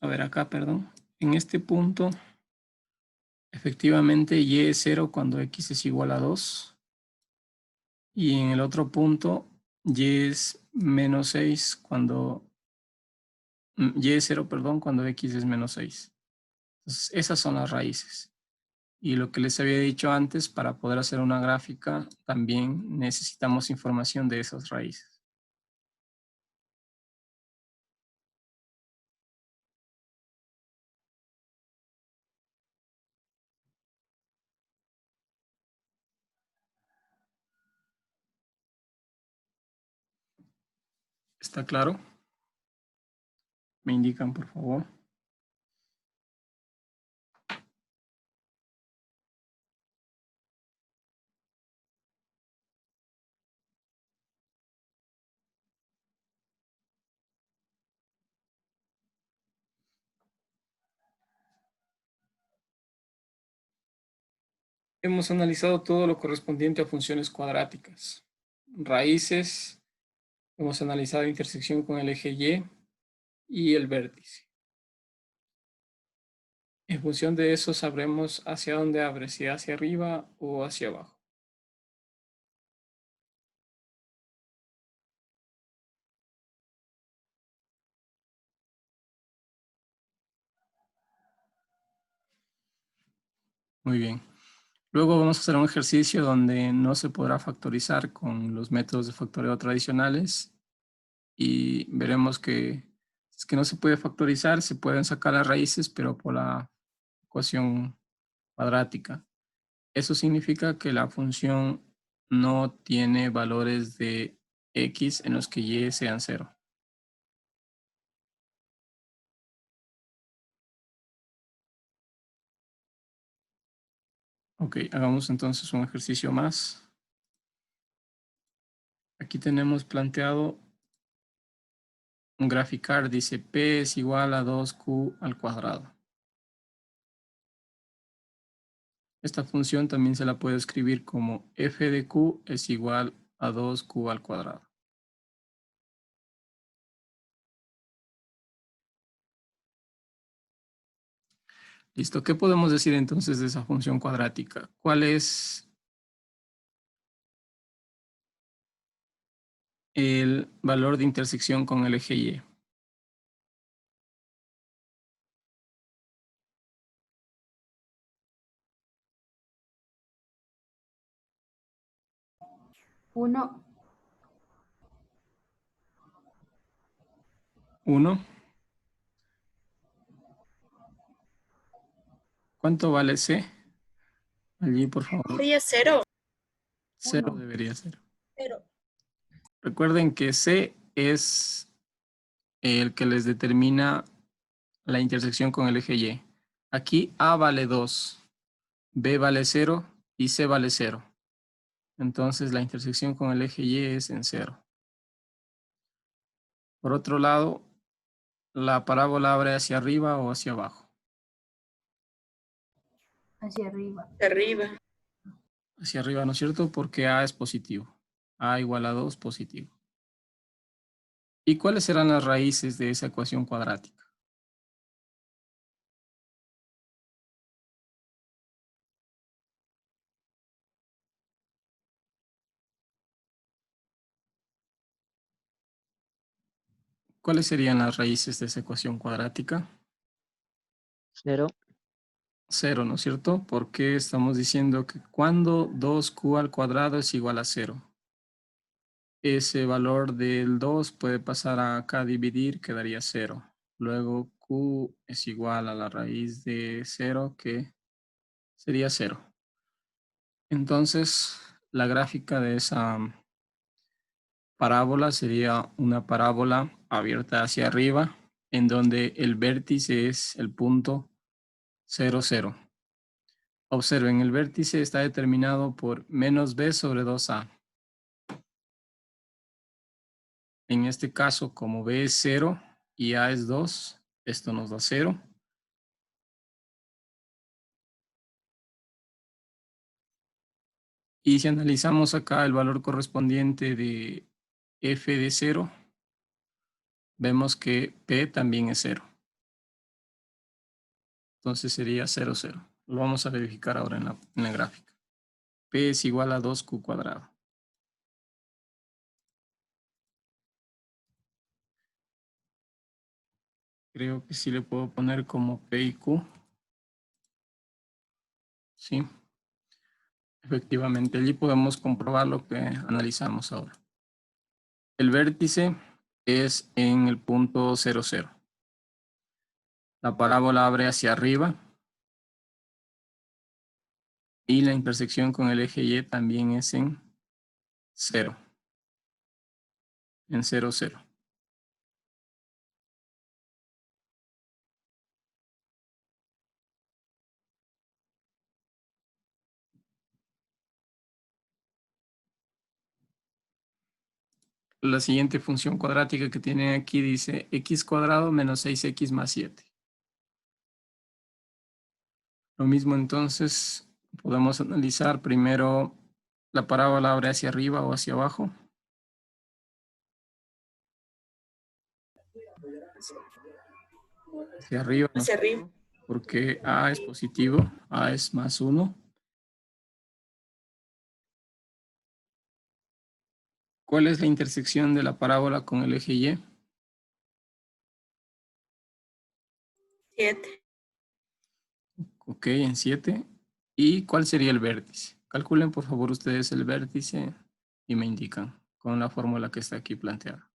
a ver acá, perdón, en este punto, efectivamente y es 0 cuando x es igual a 2. Y en el otro punto, y es menos 6 cuando, y es 0, perdón, cuando x es menos 6. Entonces, esas son las raíces. Y lo que les había dicho antes, para poder hacer una gráfica, también necesitamos información de esas raíces. ¿Está claro? Me indican, por favor. Hemos analizado todo lo correspondiente a funciones cuadráticas. Raíces, hemos analizado intersección con el eje Y y el vértice. En función de eso sabremos hacia dónde abre, si hacia arriba o hacia abajo. Muy bien. Luego vamos a hacer un ejercicio donde no se podrá factorizar con los métodos de factoreo tradicionales y veremos que es que no se puede factorizar, se pueden sacar las raíces, pero por la ecuación cuadrática. Eso significa que la función no tiene valores de x en los que y sean 0. Ok, hagamos entonces un ejercicio más. Aquí tenemos planteado un graficar, dice P es igual a 2Q al cuadrado. Esta función también se la puede escribir como f de Q es igual a 2Q al cuadrado. Listo, ¿qué podemos decir entonces de esa función cuadrática? ¿Cuál es el valor de intersección con el eje Y? Uno. 1. ¿Cuánto vale C? Allí, por favor. Sería 0. 0 Uno. debería ser. 0. Recuerden que C es el que les determina la intersección con el eje Y. Aquí A vale 2, B vale 0 y C vale 0. Entonces la intersección con el eje Y es en 0. Por otro lado, la parábola abre hacia arriba o hacia abajo. Hacia arriba. Arriba. Hacia arriba, ¿no es cierto? Porque A es positivo. A igual a 2 positivo. ¿Y cuáles serán las raíces de esa ecuación cuadrática? ¿Cuáles serían las raíces de esa ecuación cuadrática? 0. 0, ¿no es cierto? Porque estamos diciendo que cuando 2Q al cuadrado es igual a 0. Ese valor del 2 puede pasar a acá a dividir, quedaría 0. Luego Q es igual a la raíz de 0, que sería 0. Entonces, la gráfica de esa parábola sería una parábola abierta hacia arriba, en donde el vértice es el punto 0, 0. Observen, el vértice está determinado por menos b sobre 2a. En este caso, como b es 0 y a es 2, esto nos da 0. Y si analizamos acá el valor correspondiente de f de 0, vemos que p también es 0. Entonces sería 0, 0. Lo vamos a verificar ahora en la gráfica. P es igual a 2Q cuadrado. Creo que sí le puedo poner como P y Q. Sí. Efectivamente, allí podemos comprobar lo que analizamos ahora. El vértice es en el punto 0, 0. La parábola abre hacia arriba. Y la intersección con el eje Y también es en 0. En 0, 0. La siguiente función cuadrática que tienen aquí dice x cuadrado menos 6x más 7. Lo mismo entonces Podemos analizar primero la parábola abre hacia arriba o hacia abajo. Hacia arriba, ¿no? Hacia arriba. Porque A es positivo, A es más 1. ¿Cuál es la intersección de la parábola con el eje Y? 7. Ok, en 7. ¿Y cuál sería el vértice? Calculen por favor ustedes el vértice y me indican con la fórmula que está aquí planteada.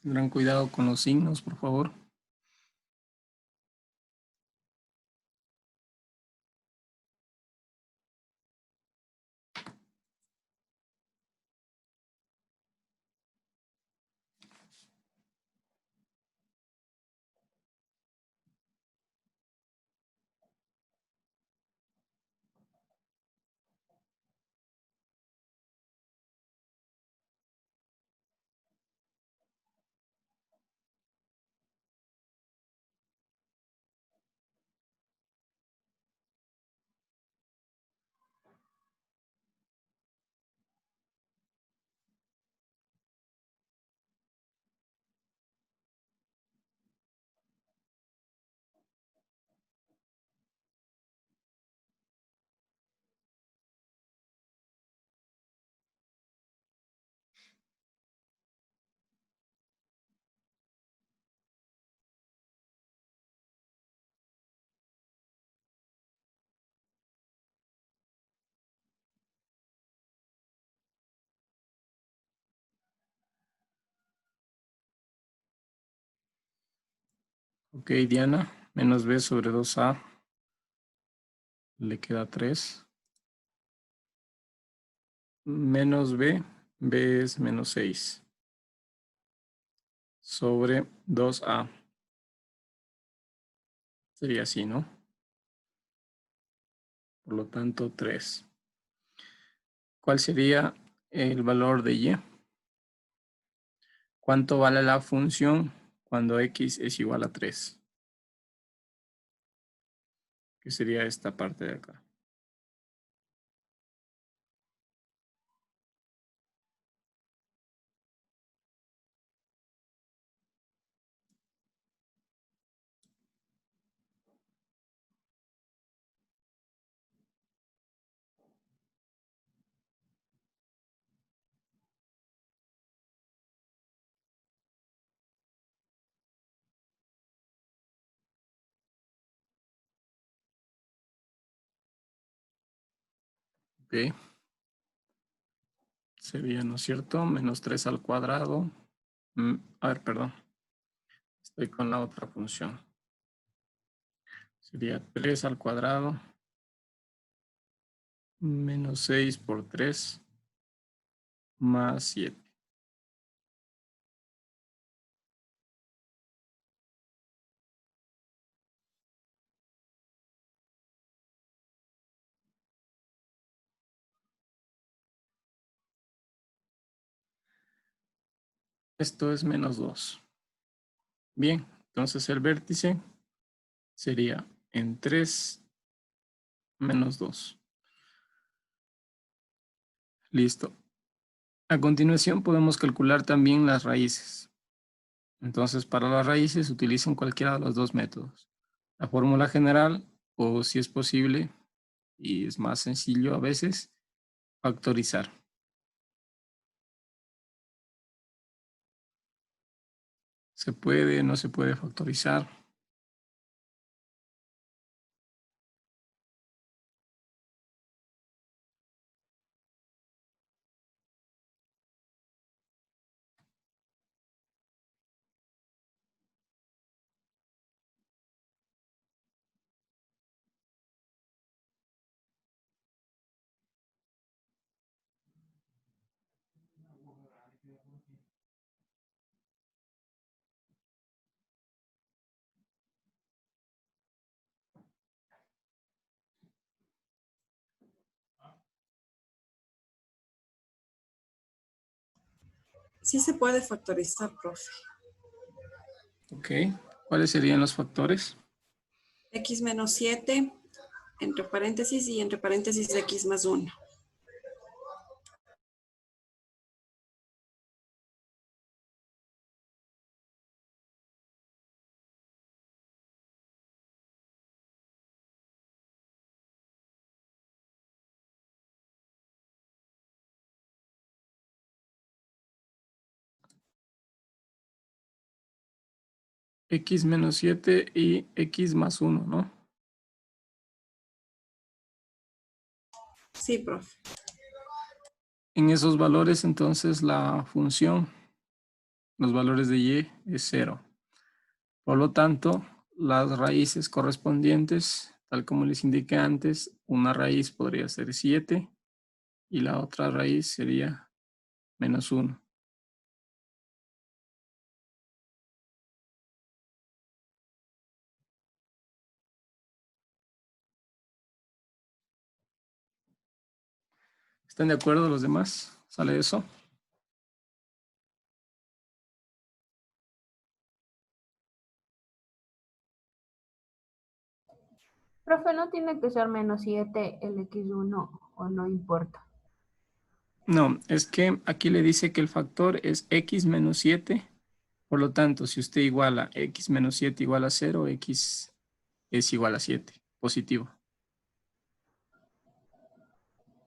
Tendrán cuidado con los signos, por favor. Ok, Diana, menos B sobre 2A. Le queda 3. Menos B, B es menos 6. Sobre 2A. Sería así, ¿no? Por lo tanto, 3. ¿Cuál sería el valor de Y? ¿Cuánto vale la función cuando X es igual a 3? Que sería esta parte de acá. Ok. Sería, ¿no es cierto? Menos 3 al cuadrado. A ver, perdón. Estoy con la otra función. Sería 3 al cuadrado. Menos 6 por 3. Más 7. Esto es menos 2. Bien, entonces el vértice sería en 3 menos 2. Listo. A continuación podemos calcular también las raíces. Entonces, para las raíces utilicen cualquiera de los dos métodos. La fórmula general o, si es posible, y es más sencillo a veces, factorizar. ¿Se puede, no se puede factorizar? Sí se puede factorizar, profe. Ok. ¿Cuáles serían los factores? X menos 7, entre paréntesis y entre paréntesis X más 1. X menos 7 y X más 1, ¿no? Sí, profe. En esos valores, entonces, la función, los valores de y es 0. Por lo tanto, las raíces correspondientes, tal como les indiqué antes, una raíz podría ser 7 y la otra raíz sería menos 1. ¿Están de acuerdo los demás? ¿Sale eso? Profe, ¿no tiene que ser menos 7 el X1 o no importa? No, es que aquí le dice que el factor es X menos 7. Por lo tanto, si usted iguala X menos 7 igual a 0, X es igual a 7, positivo.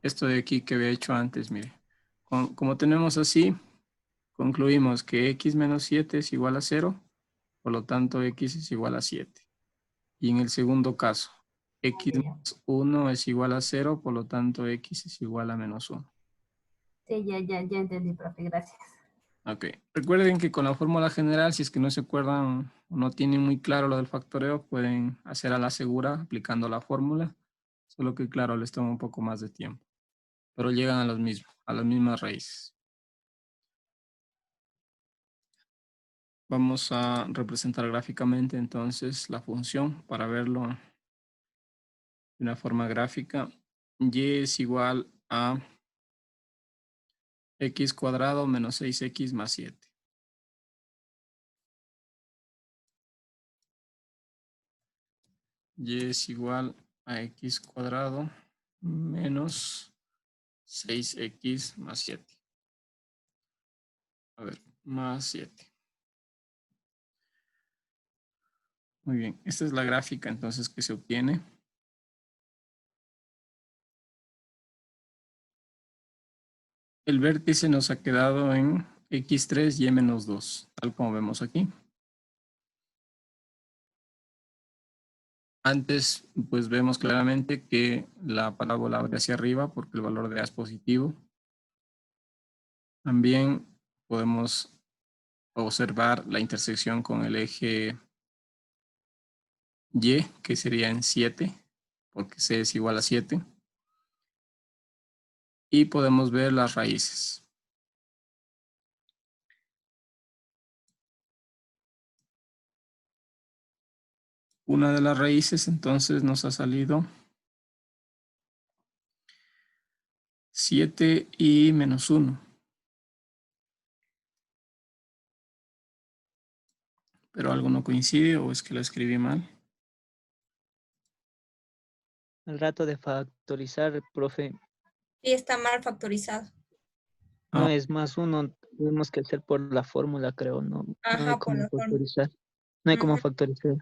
Esto de aquí que había hecho antes, mire. Como tenemos así, concluimos que X menos 7 es igual a 0, por lo tanto X es igual a 7. Y en el segundo caso, X más 1 es igual a 0, por lo tanto X es igual a menos 1. Sí, ya entendí, profe, gracias. Ok. Recuerden que con la fórmula general, si es que no se acuerdan o no tienen muy claro lo del factoreo, pueden hacer a la segura aplicando la fórmula. Solo que, claro, les toma un poco más de tiempo. Pero llegan a los mismos, a las mismas raíces. Vamos a representar gráficamente entonces la función para verlo de una forma gráfica. Y es igual a x cuadrado menos 6x más 7. Y es igual a x cuadrado menos 6x más 7. A ver, más 7. Muy bien, esta es la gráfica entonces que se obtiene. El vértice nos ha quedado en x3 y menos 2, tal como vemos aquí. Antes, pues vemos claramente que la parábola abre hacia arriba porque el valor de A es positivo. También podemos observar la intersección con el eje Y, que sería en 7, porque C es igual a 7. Y podemos ver las raíces. Una de las raíces entonces nos ha salido 7 y menos 1. Pero algo no coincide o es que lo escribí mal. Al rato de factorizar, profe, Y está mal factorizado. no Ah, es más uno, tenemos que hacer por la fórmula, creo, no hay Ajá, por cómo la forma. factorizar. No hay cómo Ujú. factorizar.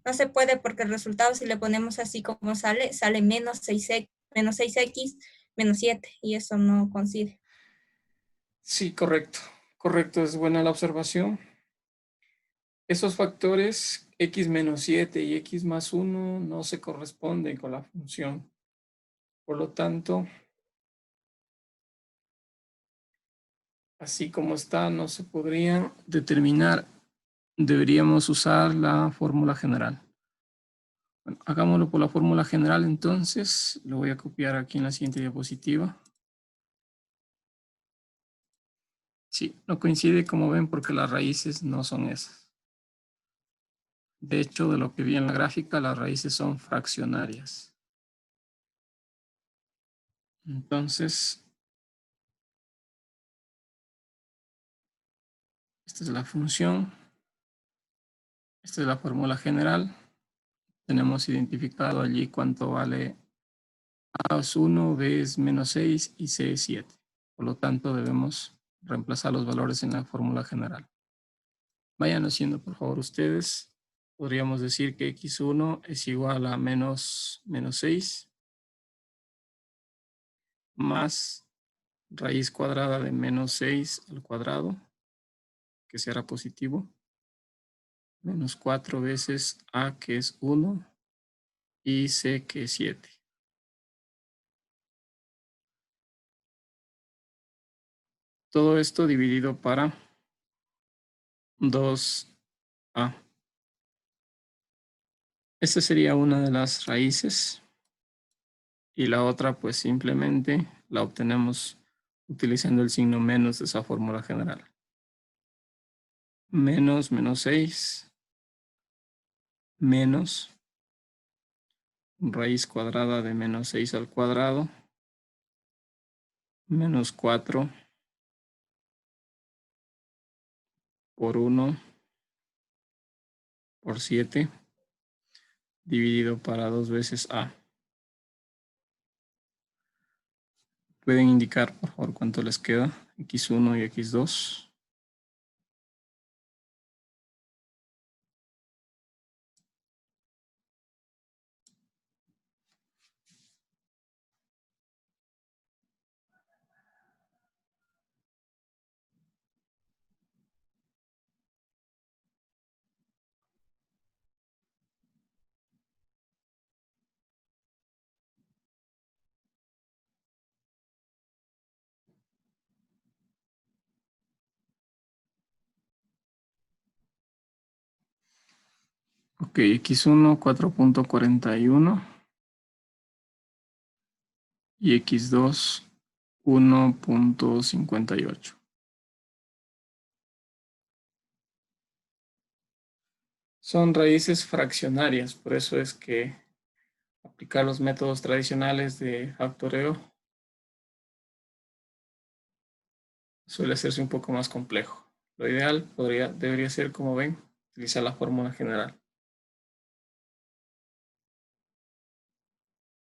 No se puede porque el resultado, si le ponemos así como sale, sale menos 6x, menos 7. Y eso no coincide. sí, correcto. Correcto, es buena la observación. Esos factores x menos 7 y x más 1 no se corresponden con la función. Por lo tanto, así como está, no se podrían determinar. Deberíamos usar la fórmula general. Bueno, hagámoslo por la fórmula general entonces. Lo voy a copiar aquí en la siguiente diapositiva. Sí, no coincide como ven porque las raíces no son esas. De hecho, de lo que vi en la gráfica, las raíces son fraccionarias. Entonces, Esta es la función. Esta es la fórmula general. Tenemos identificado allí cuánto vale A es 1, B es menos 6 y C es 7. Por lo tanto, debemos reemplazar los valores en la fórmula general. Vayan haciendo, por favor, ustedes. Podríamos decir que x1 es igual a menos 6 más raíz cuadrada de menos 6 al cuadrado, que será positivo, menos 4 veces A, que es 1, y C, que es 7. Todo esto dividido para 2A. Esta sería una de las raíces. Y la otra, pues simplemente la obtenemos utilizando el signo menos de esa fórmula general. Menos 6 menos raíz cuadrada de menos 6 al cuadrado menos 4 por 1 por 7 dividido para 2 veces A. Pueden indicar, por favor, cuánto les queda, x1 y x2. Ok, x1 4.41 y x2 1.58. Son raíces fraccionarias, por eso es que aplicar los métodos tradicionales de factoreo suele hacerse un poco más complejo. Lo ideal debería ser, como ven, utilizar la fórmula general.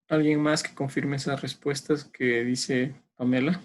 ¿Alguien más que confirme esas respuestas que dice Pamela?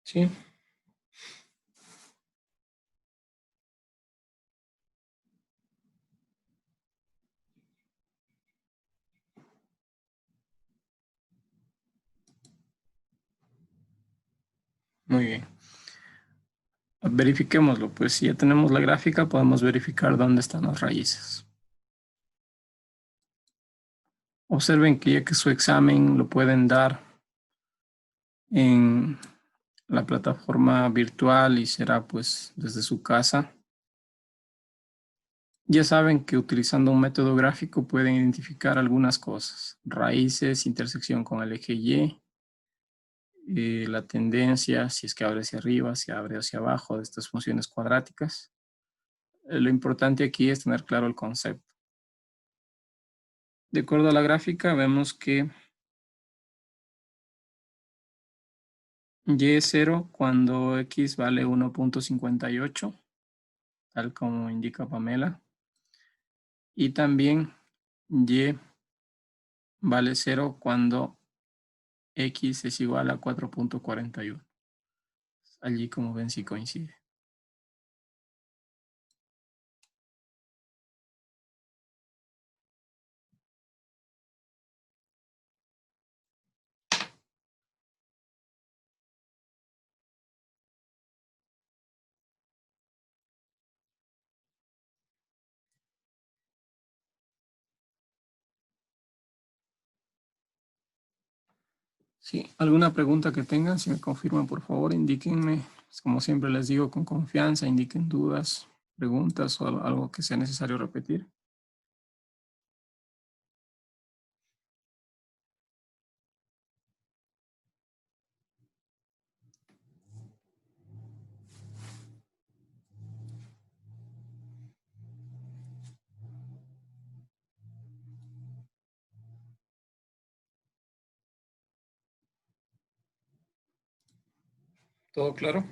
Sí. Muy bien. Verifiquémoslo, pues si ya tenemos la gráfica, podemos verificar dónde están las raíces. Observen que ya que su examen lo pueden dar en la plataforma virtual y será pues desde su casa. Ya saben que utilizando un método gráfico pueden identificar algunas cosas. Raíces, intersección con el eje Y, la tendencia, si es que abre hacia arriba, si abre hacia abajo de estas funciones cuadráticas. Lo importante aquí es tener claro el concepto. De acuerdo a la gráfica, vemos que Y es 0 cuando X vale 1.58, tal como indica Pamela. Y también Y vale 0 cuando X es igual a 4.41. Allí, como ven, sí coincide. Sí, alguna pregunta que tengan, si me confirman, por favor, indíquenme. Como siempre les digo, con confianza, indiquen dudas, preguntas o algo que sea necesario repetir. ¿Todo claro?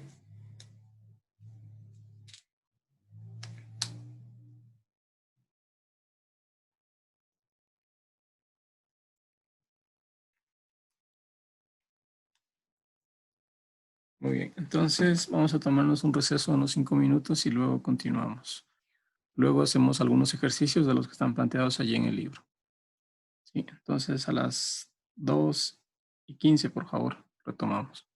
Muy bien, entonces vamos a tomarnos un receso de unos 5 minutos y luego continuamos. Luego hacemos algunos ejercicios de los que están planteados allí en el libro. Sí, entonces a las 2:15, por favor, retomamos.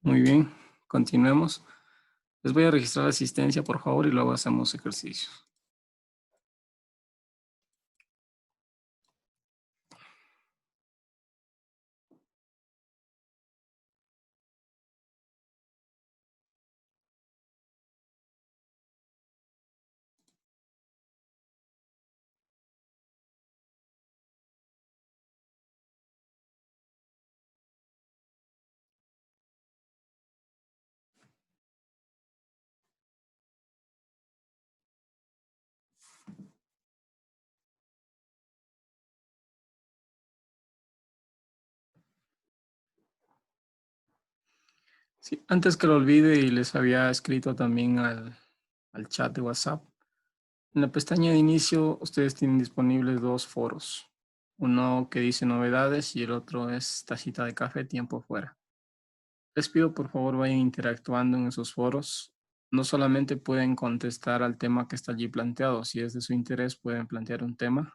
Muy bien, continuemos. Les voy a registrar asistencia, por favor, y luego hacemos ejercicio. Sí, antes que lo olvide, y les había escrito también al chat de WhatsApp. En la pestaña de inicio, ustedes tienen disponibles dos foros. Uno que dice novedades y el otro es tacita de café, tiempo fuera. Les pido por favor vayan interactuando en esos foros. No solamente pueden contestar al tema que está allí planteado, si es de su interés pueden plantear un tema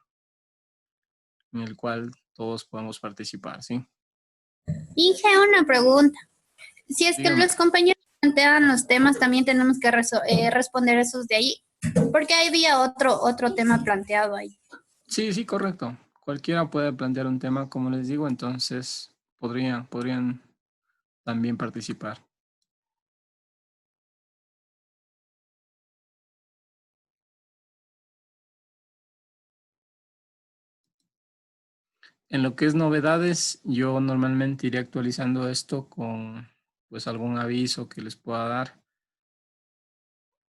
en el cual todos podemos participar, ¿sí? Dije una pregunta. Si es que Dígame. los compañeros plantean los temas, también tenemos que responder esos de ahí, porque ahí había otro tema planteado ahí. Sí, sí, correcto. Cualquiera puede plantear un tema, como les digo, entonces podrían también participar. En lo que es novedades, yo normalmente iré actualizando esto con pues algún aviso que les pueda dar.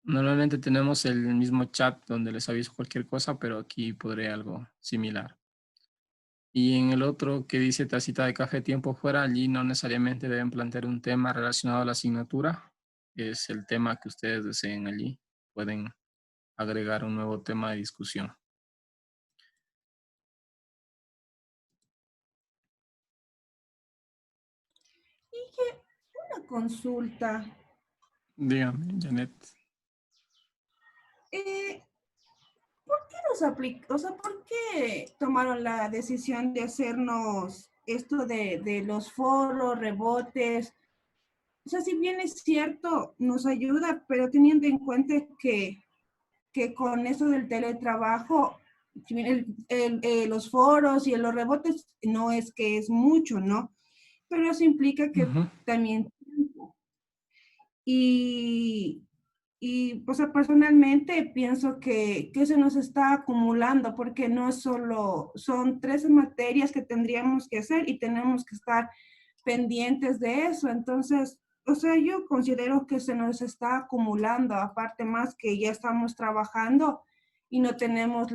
Normalmente tenemos el mismo chat donde les aviso cualquier cosa, pero aquí podré algo similar. Y en el otro que dice tacita de café tiempo fuera, allí no necesariamente deben plantear un tema relacionado a la asignatura. Es el tema que ustedes deseen allí. Pueden agregar un nuevo tema de discusión. Dije, una consulta. Dígame, Janet. ¿Por qué o sea, por qué tomaron la decisión de hacernos esto de los foros, rebotes? O sea, si bien es cierto, nos ayuda, pero teniendo en cuenta que con eso del teletrabajo, si bien los foros y los rebotes no es que es mucho, ¿no? Pero eso implica que también tiempo. O sea, personalmente pienso que se nos está acumulando porque no solo, son 13 materias que tendríamos que hacer y tenemos que estar pendientes de eso. Entonces, o sea, yo considero que se nos está acumulando, aparte más que ya estamos trabajando y no tenemos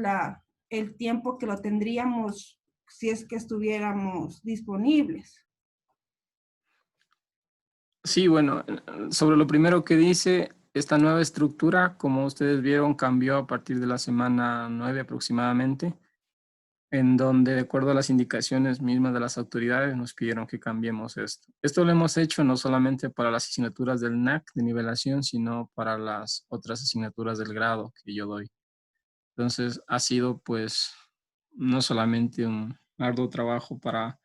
el tiempo que lo tendríamos si es que estuviéramos disponibles. Sí, bueno, sobre lo primero que dice, esta nueva estructura, como ustedes vieron, cambió a partir de la semana 9 aproximadamente, en donde, de acuerdo a las indicaciones mismas de las autoridades, nos pidieron que cambiemos esto. Esto lo hemos hecho no solamente para las asignaturas del NAC de nivelación, sino para las otras asignaturas del grado que yo doy. Entonces, ha sido, pues, no solamente un arduo trabajo para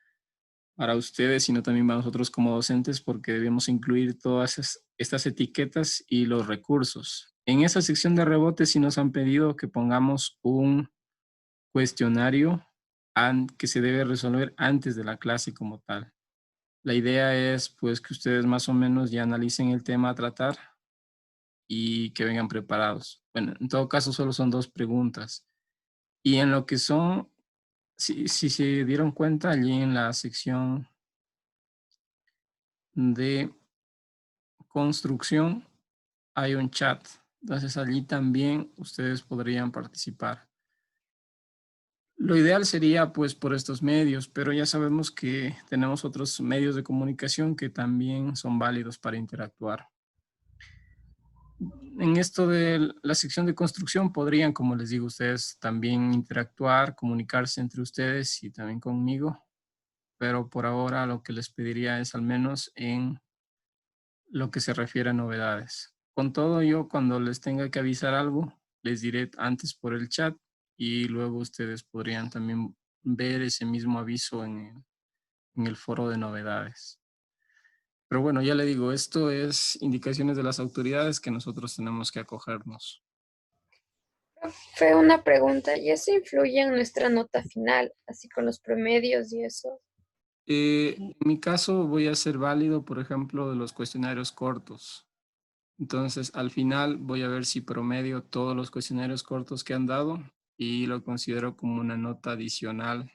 ustedes, sino también para nosotros como docentes, porque debemos incluir todas estas etiquetas y los recursos. En esa sección de rebotes sí nos han pedido que pongamos un cuestionario que se debe resolver antes de la clase como tal. La idea es pues que ustedes más o menos ya analicen el tema a tratar y que vengan preparados. Bueno, en todo caso solo son dos preguntas. Y en lo que son, si se dieron cuenta allí en la sección de construcción hay un chat. Entonces allí también ustedes podrían participar. Lo ideal sería pues por estos medios, pero ya sabemos que tenemos otros medios de comunicación que también son válidos para interactuar. En esto de la sección de construcción podrían, como les digo, ustedes también interactuar, comunicarse entre ustedes y también conmigo, pero por ahora lo que les pediría es al menos en lo que se refiere a novedades. Con todo, yo cuando les tenga que avisar algo, les diré antes por el chat y luego ustedes podrían también ver ese mismo aviso en el foro de novedades. Pero bueno, ya le digo, esto es indicaciones de las autoridades que nosotros tenemos que acogernos. Fue una pregunta, ¿y eso influye en nuestra nota final, así con los promedios y eso? En mi caso voy a hacer válido, por ejemplo, de los cuestionarios cortos. Entonces, al final voy a ver si promedio todos los cuestionarios cortos que han dado y lo considero como una nota adicional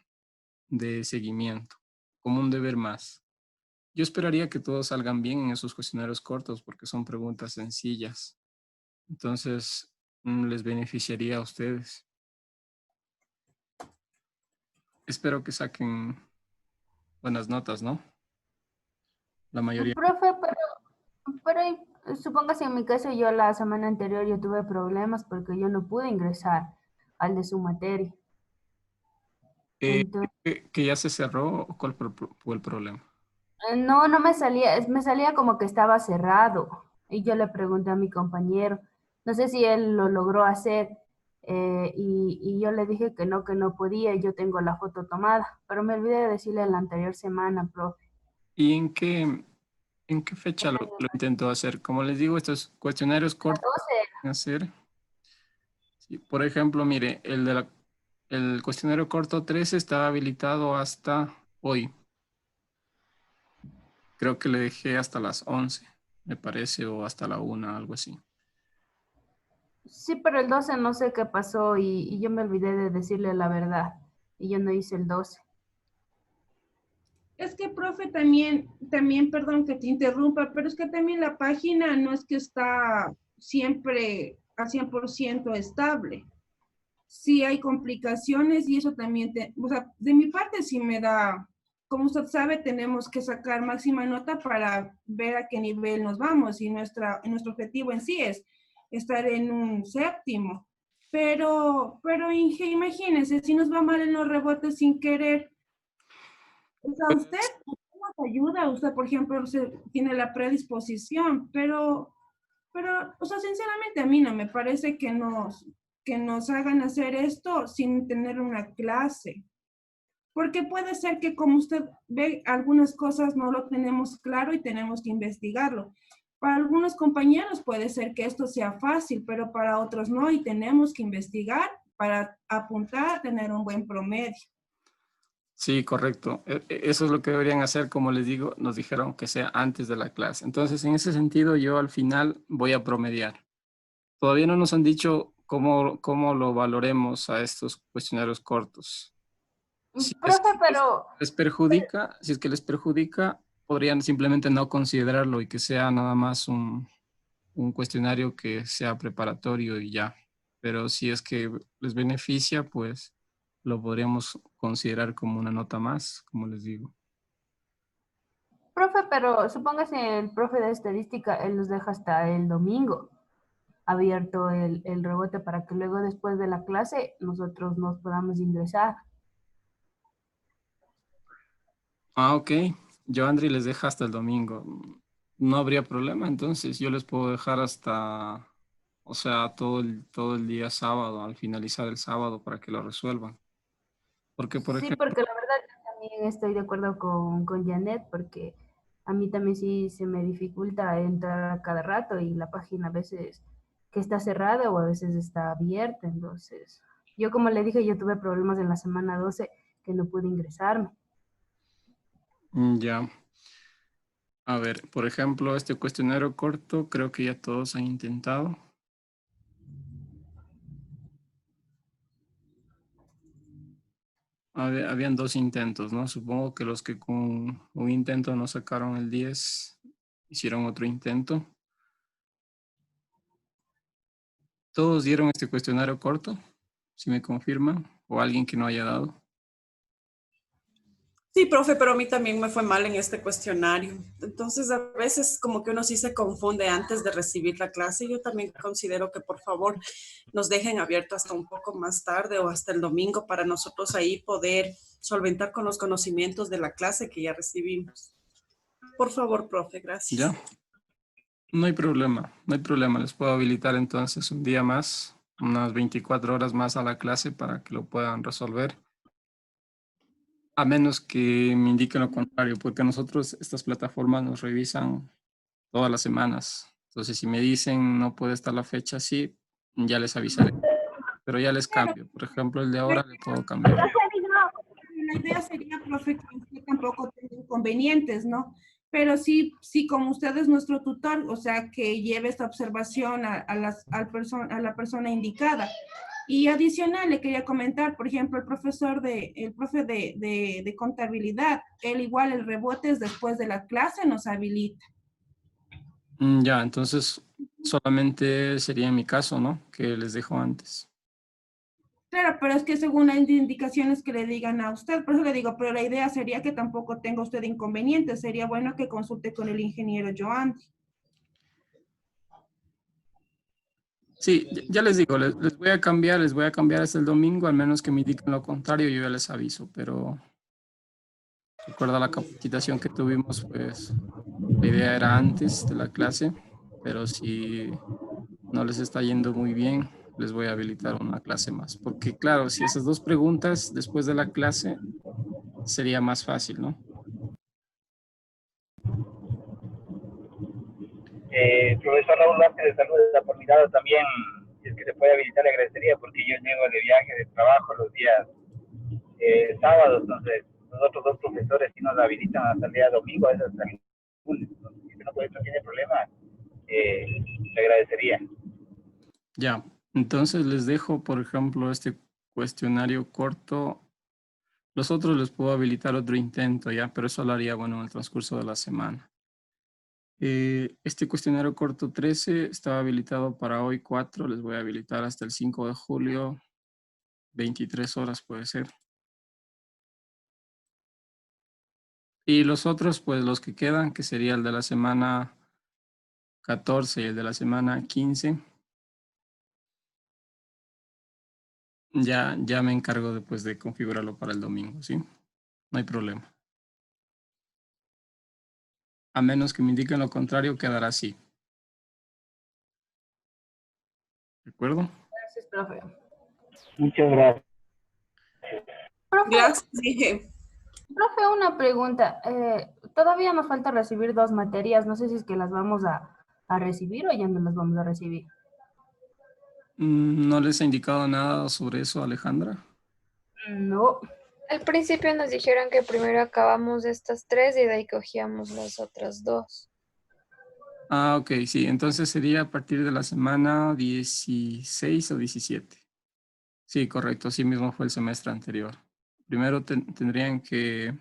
de seguimiento, como un deber más. Yo esperaría que todos salgan bien en esos cuestionarios cortos porque son preguntas sencillas. Entonces, les beneficiaría a ustedes. Espero que saquen buenas notas, ¿no? La mayoría. Profe, pero supongo que en mi caso yo la semana anterior yo tuve problemas porque yo no pude ingresar al de su materia. Entonces, ¿Que ya se cerró o cuál fue el problema? no me salía, me salía como que estaba cerrado. Y yo le pregunté a mi compañero, no sé si él lo logró hacer, y yo le dije que no podía, y yo tengo la foto tomada, pero me olvidé de decirle la anterior semana, profe. ¿Y en qué fecha lo intentó hacer? Como les digo, estos cuestionarios cortos van a hacer. Sí, por ejemplo, mire, el cuestionario corto 13 estaba habilitado hasta hoy. Creo que le dejé hasta las 11, me parece, o hasta la 1, algo así. Sí, pero el 12 no sé qué pasó y yo me olvidé de decirle la verdad y yo no hice el 12. Es que, profe, también, perdón que te interrumpa, pero es que también la página no es que está siempre a 100% estable. Sí hay complicaciones y eso también, o sea, de mi parte sí me da, como usted sabe, tenemos que sacar máxima nota para ver a qué nivel nos vamos y nuestro objetivo en sí es estar en un séptimo. Pero imagínense, si nos va mal en los rebotes sin querer, o sea, usted nos ayuda, usted, por ejemplo, usted tiene la predisposición, pero, o sea, sinceramente a mí no me parece que nos hagan hacer esto sin tener una clase. Porque puede ser que, como usted ve, algunas cosas no lo tenemos claro y tenemos que investigarlo. Para algunos compañeros puede ser que esto sea fácil, pero para otros no, y tenemos que investigar para apuntar a tener un buen promedio. Sí, correcto. Eso es lo que deberían hacer, como les digo, nos dijeron que sea antes de la clase. Entonces, en ese sentido, yo al final voy a promediar. Todavía no nos han dicho cómo lo valoremos a estos cuestionarios cortos. Si es Profe, que les perjudica, si es que les perjudica, podrían simplemente no considerarlo y que sea nada más un cuestionario que sea preparatorio y ya. Pero si es que les beneficia, pues lo podríamos considerar como una nota más, como les digo. profe, pero supóngase el profe de estadística, él nos deja hasta el domingo abierto el rebote para que luego después de la clase nosotros nos podamos ingresar. Ah, ok. Yo, Andri, les deja hasta el domingo. No habría problema, entonces yo les puedo dejar hasta, o sea, todo el día sábado, al finalizar el sábado, para que lo resuelvan. Porque, por Sí, ejemplo, porque la verdad yo también estoy de acuerdo con Janet, porque a mí también sí se me dificulta entrar a cada rato y la página a veces que está cerrada o a veces está abierta. Entonces, yo como le dije, yo tuve problemas en la semana 12 que no pude ingresarme. ya. A ver, por ejemplo, este cuestionario corto, creo que ya todos han intentado. Habían dos intentos, ¿no? Supongo que los que con un intento no sacaron el 10, hicieron otro intento. ¿Todos dieron este cuestionario corto? Si me confirman, o alguien que no haya dado. Sí, profe, pero a mí también me fue mal en este cuestionario. Entonces, a veces como que uno sí se confunde antes de recibir la clase. Yo también considero que por favor nos dejen abierto hasta un poco más tarde o hasta el domingo para nosotros ahí poder solventar con los conocimientos de la clase que ya recibimos. Por favor, profe, gracias. Ya, no hay problema, no hay problema. Les puedo habilitar entonces un día más, unas 24 horas más a la clase para que lo puedan resolver. A menos que me indiquen lo contrario, porque nosotros estas plataformas nos revisan todas las semanas. Entonces, si me dicen no puede estar la fecha así, ya les avisaré. Pero ya les cambio. Por ejemplo, el de ahora le puedo cambiar. La idea sería, profe, que usted tampoco tenga inconvenientes, ¿no? Pero sí, sí, como usted es nuestro tutor, o sea, que lleve esta observación a la persona indicada. Y adicional, le quería comentar, por ejemplo, el profe de contabilidad, él igual el rebote es después de la clase nos habilita. Ya, entonces solamente sería en mi caso, ¿no? Que les dejo antes. Claro, pero es que según hay indicaciones que le digan a usted, por eso le digo, pero la idea sería que tampoco tenga usted inconvenientes, sería bueno que consulte con el ingeniero Joan. Sí, ya les digo, les voy a cambiar hasta el domingo, al menos que me indiquen lo contrario, yo ya les aviso, pero recuerda la capacitación que tuvimos, pues la idea era antes de la clase, pero si no les está yendo muy bien, les voy a habilitar una clase más, porque claro, si esas dos preguntas después de la clase sería más fácil, ¿no? Profesor Raúl Vázquez de saluda por mi lado también, si es que se puede habilitar, le agradecería porque yo llego de viaje, de trabajo los días sábados, entonces los otros dos profesores sí nos habilitan hasta el día domingo, a veces hasta el lunes, entonces si no, no tiene problema, le agradecería. Ya, entonces les dejo, por ejemplo, este cuestionario corto. Los otros les puedo habilitar otro intento, ya, pero eso lo haría, bueno, en el transcurso de la semana. Este cuestionario corto 13 estaba habilitado para hoy 4, les voy a habilitar hasta el 5 de julio, 23 horas puede ser. Y los otros, pues los que quedan, que sería el de la semana 14 y el de la semana 15, ya me encargo después de configurarlo para el domingo, ¿sí? No hay problema. A menos que me indiquen lo contrario, quedará así. ¿De acuerdo? Gracias, profe. Muchas gracias. Profe, Gracias, dije. profe, una pregunta. Todavía nos falta recibir 2 materias. No sé si es que las vamos a recibir o ya no las vamos a recibir. ¿No les ha indicado nada sobre eso, Alejandra? No. Al principio nos dijeron que primero acabamos estas 3 y de ahí cogíamos las otras 2. Ah, ok, sí. Entonces sería a partir de la semana 16 o 17. Sí, correcto. Así mismo fue el semestre anterior. Primero tendrían que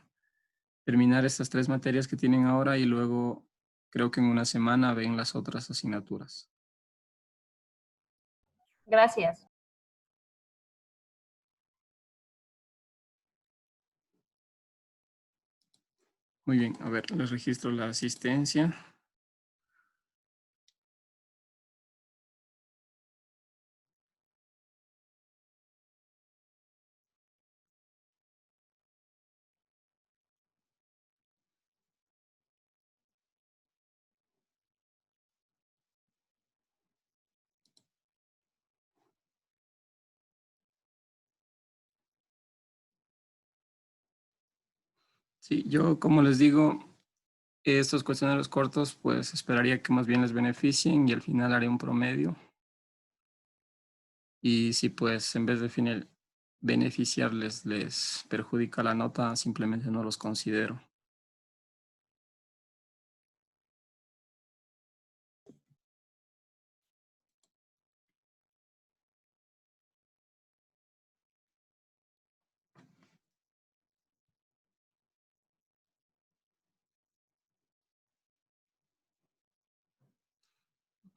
terminar estas 3 materias que tienen ahora y luego creo que en una semana ven las otras asignaturas. Gracias. Muy bien, a ver, les registro la asistencia. Sí, yo como les digo, estos cuestionarios cortos, pues esperaría que más bien les beneficien y al final haré un promedio. Y si pues en vez de beneficiarles les perjudica la nota, simplemente no los considero.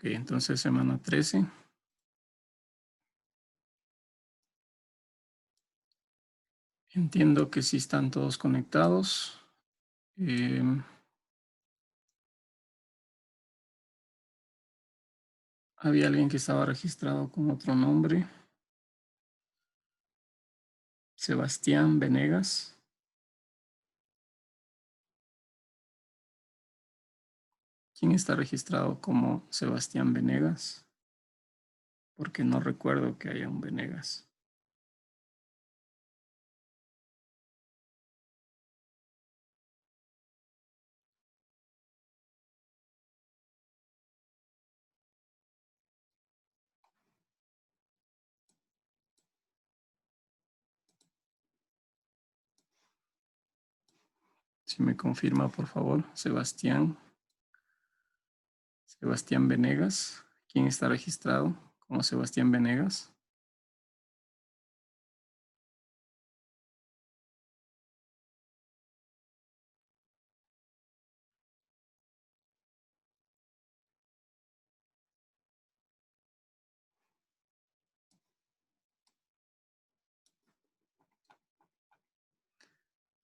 Ok, entonces semana 13. Entiendo que sí están todos conectados. Había alguien que estaba registrado con otro nombre. Sebastián Venegas. ¿Quién está registrado como Sebastián Venegas? Porque no recuerdo que haya un Venegas. Si me confirma, por favor, Sebastián. Sebastián Venegas. ¿Quién está registrado como Sebastián Venegas?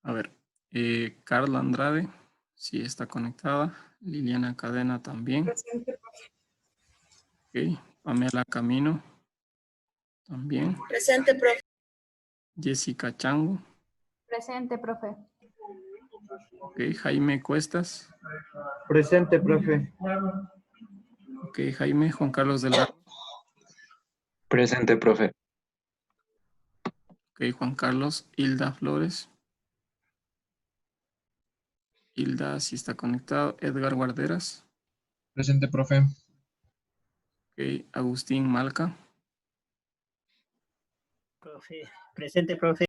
A ver, Carla Andrade, sí está conectada. Liliana Cadena también. Presente, Ok, Pamela Camino también. Presente, profe. Jessica Chango. Presente, profe. Ok, Jaime Cuestas. Presente, profe. Ok, Jaime. Juan Carlos Delgado. Presente, profe. Ok, Juan Carlos. Hilda Flores. Hilda sí está conectado. Edgar Guarderas. Presente, profe. Ok, Agustín Malca. Profe, presente, profe.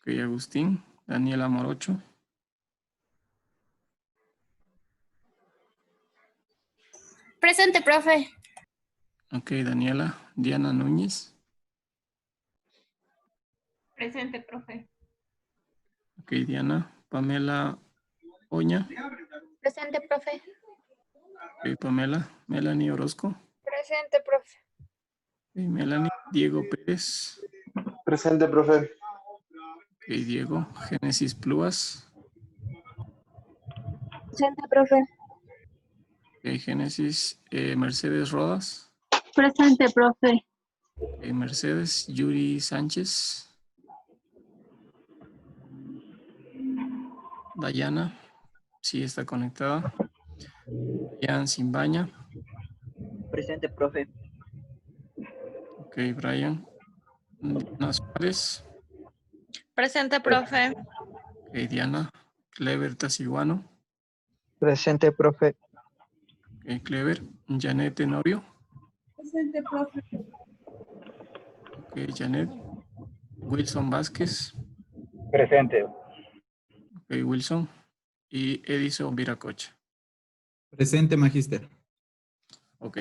Ok, Agustín. Daniela Morocho. Presente, profe. Ok, Daniela. Diana Núñez. Presente, profe. Ok, Diana. Pamela Oña. Presente, profe. Ok, Pamela. Melanie Orozco. Presente, profe. Ok, Melanie. Diego Pérez. Presente, profe. Ok, Diego. Génesis Pluas. Presente, profe. Ok, Génesis. Mercedes Rodas. Presente, profe. Ok, Mercedes. Yuri Sánchez. Dayana. Sí está conectada. Brian Simbaña. Presente, profe. Ok, Brian. Diana Suárez. Presente, profe. Ok, Diana. Clever Tasiguano. Presente, profe. Ok, Clever. Janet Tenorio. Presente, profe. Ok, Janet. Wilson Vázquez. Presente. Ok, Wilson. Y Edison Viracocha. Presente, magíster. Ok.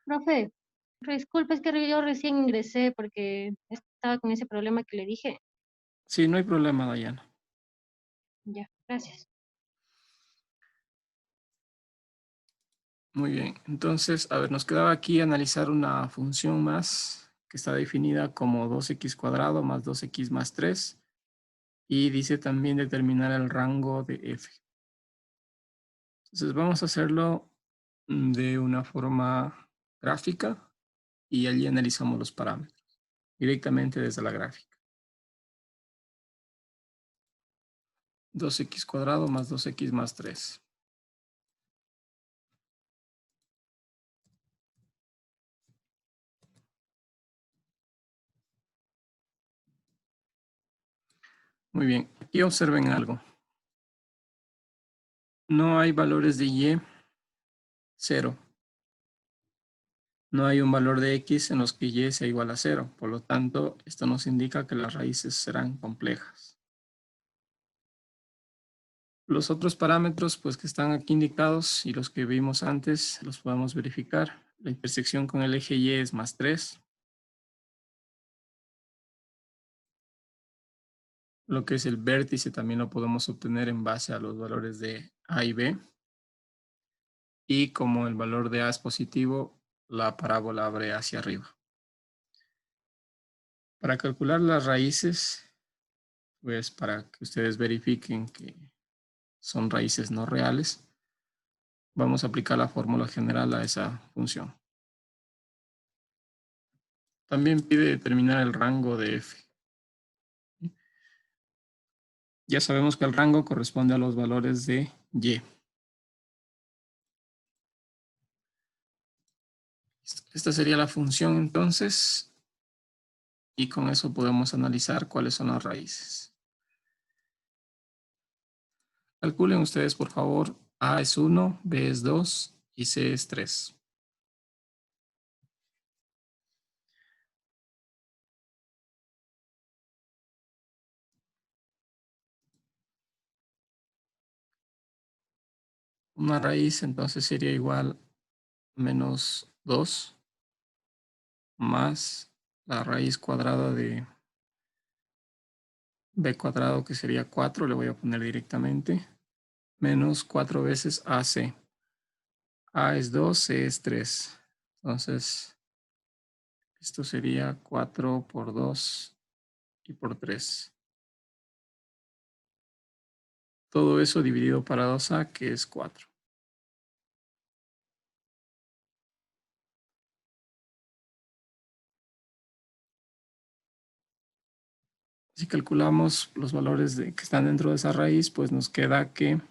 Profe, disculpe, es que yo recién ingresé porque estaba con ese problema que le dije. Sí, no hay problema, Dayana. Ya, gracias. Muy bien. Entonces, a ver, nos quedaba aquí analizar una función más que está definida como 2x cuadrado más 2x más 3. Y dice también determinar el rango de f. Entonces, vamos a hacerlo de una forma gráfica y allí analizamos los parámetros directamente desde la gráfica. 2x cuadrado más 2x más 3. Muy bien, aquí observen algo. No hay valores de y 0. No hay un valor de x en los que y sea igual a 0. Por lo tanto, esto nos indica que las raíces serán complejas. Los otros parámetros pues, que están aquí indicados y los que vimos antes los podemos verificar. La intersección con el eje y es más 3. Lo que es el vértice también lo podemos obtener en base a los valores de a y b. Y como el valor de a es positivo, la parábola abre hacia arriba. Para calcular las raíces, pues para que ustedes verifiquen que son raíces no reales, vamos a aplicar la fórmula general a esa función. También pide determinar el rango de f. Ya sabemos que el rango corresponde a los valores de y. Esta sería la función entonces, y con eso podemos analizar cuáles son las raíces. Calculen ustedes, por favor, a es 1, b es 2 y c es 3. Una raíz entonces sería igual a menos 2 más la raíz cuadrada de b cuadrado, que sería 4, le voy a poner directamente, menos 4 veces AC. A es 2, C es 3. Entonces, esto sería 4 por 2 y por 3. Todo eso dividido para 2A, que es 4. Si calculamos los valores que están dentro de esa raíz, pues nos queda que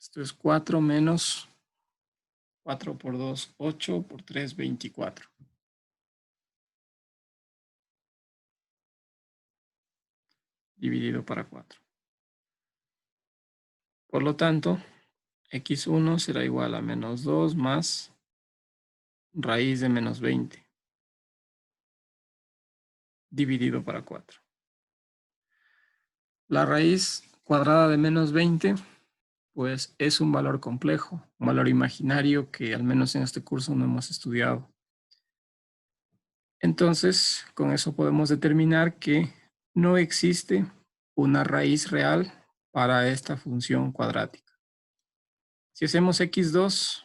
esto es 4 menos 4 por 2, 8, por 3, 24. Dividido para 4. Por lo tanto, x1 será igual a menos 2 más raíz de menos 20. Dividido para 4. La raíz cuadrada de menos 20, pues es un valor complejo, un valor imaginario que al menos en este curso no hemos estudiado. Entonces, con eso podemos determinar que no existe una raíz real para esta función cuadrática. Si hacemos x2,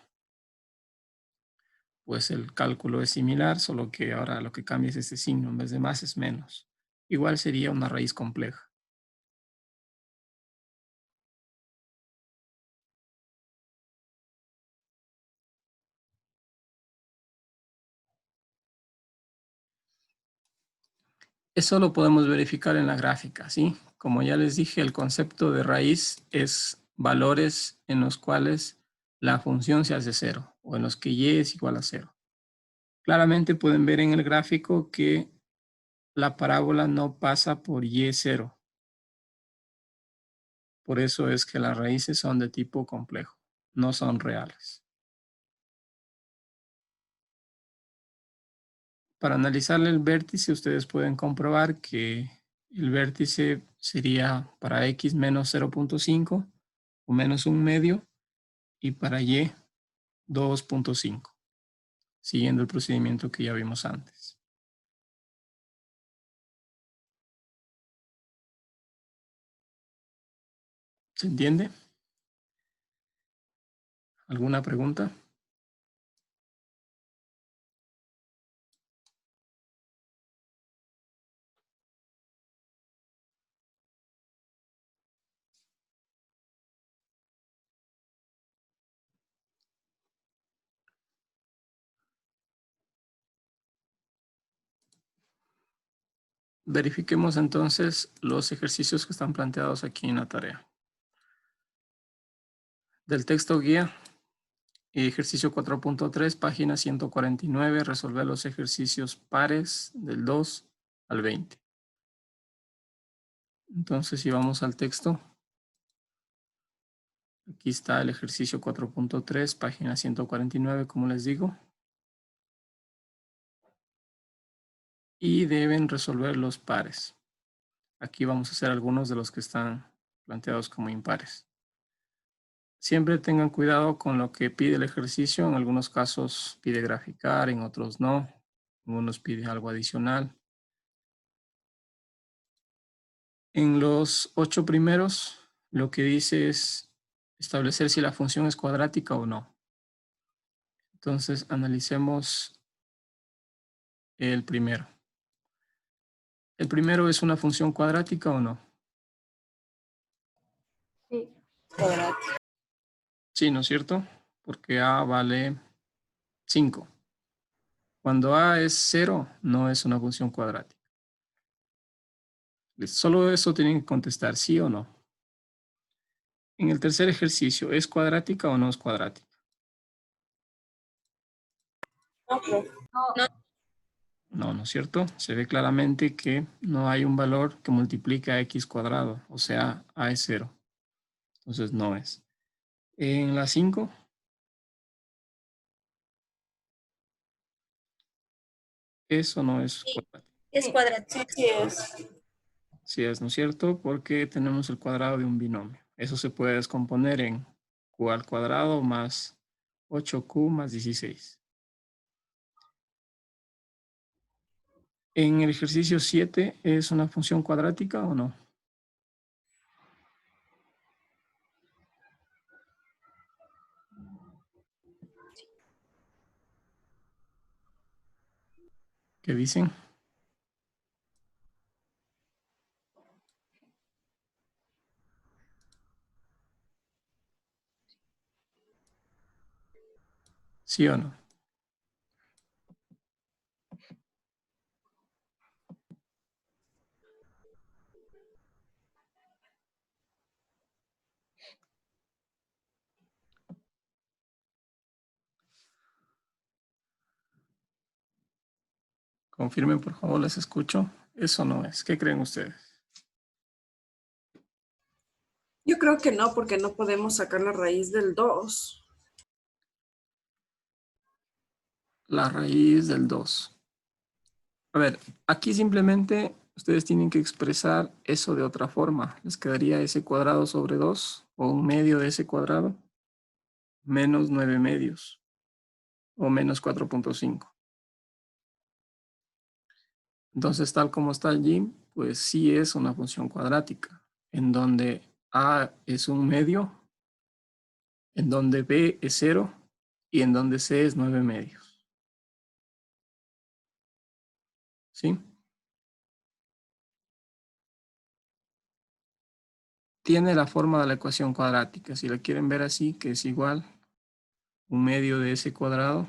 pues el cálculo es similar, solo que ahora lo que cambia es este signo, en vez de más es menos. Igual sería una raíz compleja. Eso lo podemos verificar en la gráfica, ¿sí? Como ya les dije, el concepto de raíz es valores en los cuales la función se hace 0 o en los que y es igual a 0. Claramente pueden ver en el gráfico que la parábola no pasa por y0. Por eso es que las raíces son de tipo complejo, no son reales. Para analizarle el vértice, ustedes pueden comprobar que el vértice sería para x menos 0.5 o menos 1/2 y para y 2.5, siguiendo el procedimiento que ya vimos antes. ¿Se entiende? ¿Alguna pregunta? Verifiquemos entonces los ejercicios que están planteados aquí en la tarea. Del texto guía, ejercicio 4.3, página 149, resolver los ejercicios pares del 2 al 20. Entonces, si vamos al texto, aquí está el ejercicio 4.3, página 149, como les digo. Y deben resolver los pares. Aquí vamos a hacer algunos de los que están planteados como impares. Siempre tengan cuidado con lo que pide el ejercicio. En algunos casos pide graficar, en otros no. En unos pide algo adicional. En los 8 primeros, lo que dice es establecer si la función es cuadrática o no. Entonces, analicemos el primero. ¿El primero es una función cuadrática o no? Sí. Cuadrática. Sí, ¿no es cierto? Porque A vale 5. Cuando A es 0, no es una función cuadrática. Solo eso tienen que contestar, sí o no. En el tercer ejercicio, ¿es cuadrática o no es cuadrática? No, ¿no es cierto? Se ve claramente que no hay un valor que multiplique a x cuadrado, o sea, A es 0. Entonces no es. En la 5, ¿es o no es cuadrática? Es cuadrática. Sí es. Sí es, ¿no es cierto? Porque tenemos el cuadrado de un binomio. Eso se puede descomponer en q al cuadrado más 8q más 16. En el ejercicio 7, ¿es una función cuadrática o no? ¿Qué dicen? ¿Sí o no? Confirmen, por favor, les escucho. Eso no es. ¿Qué creen ustedes? Yo creo que no, porque no podemos sacar la raíz del 2. La raíz del 2. A ver, aquí simplemente ustedes tienen que expresar eso de otra forma. Les quedaría s cuadrado sobre 2 o 1/2 de s cuadrado menos 9/2 o menos 4.5. Entonces, tal como está allí, pues sí es una función cuadrática, en donde a es 1/2, en donde b es 0 y en donde c es 9/2. ¿Sí? Tiene la forma de la ecuación cuadrática. Si la quieren ver así, que es igual 1/2 de s cuadrado,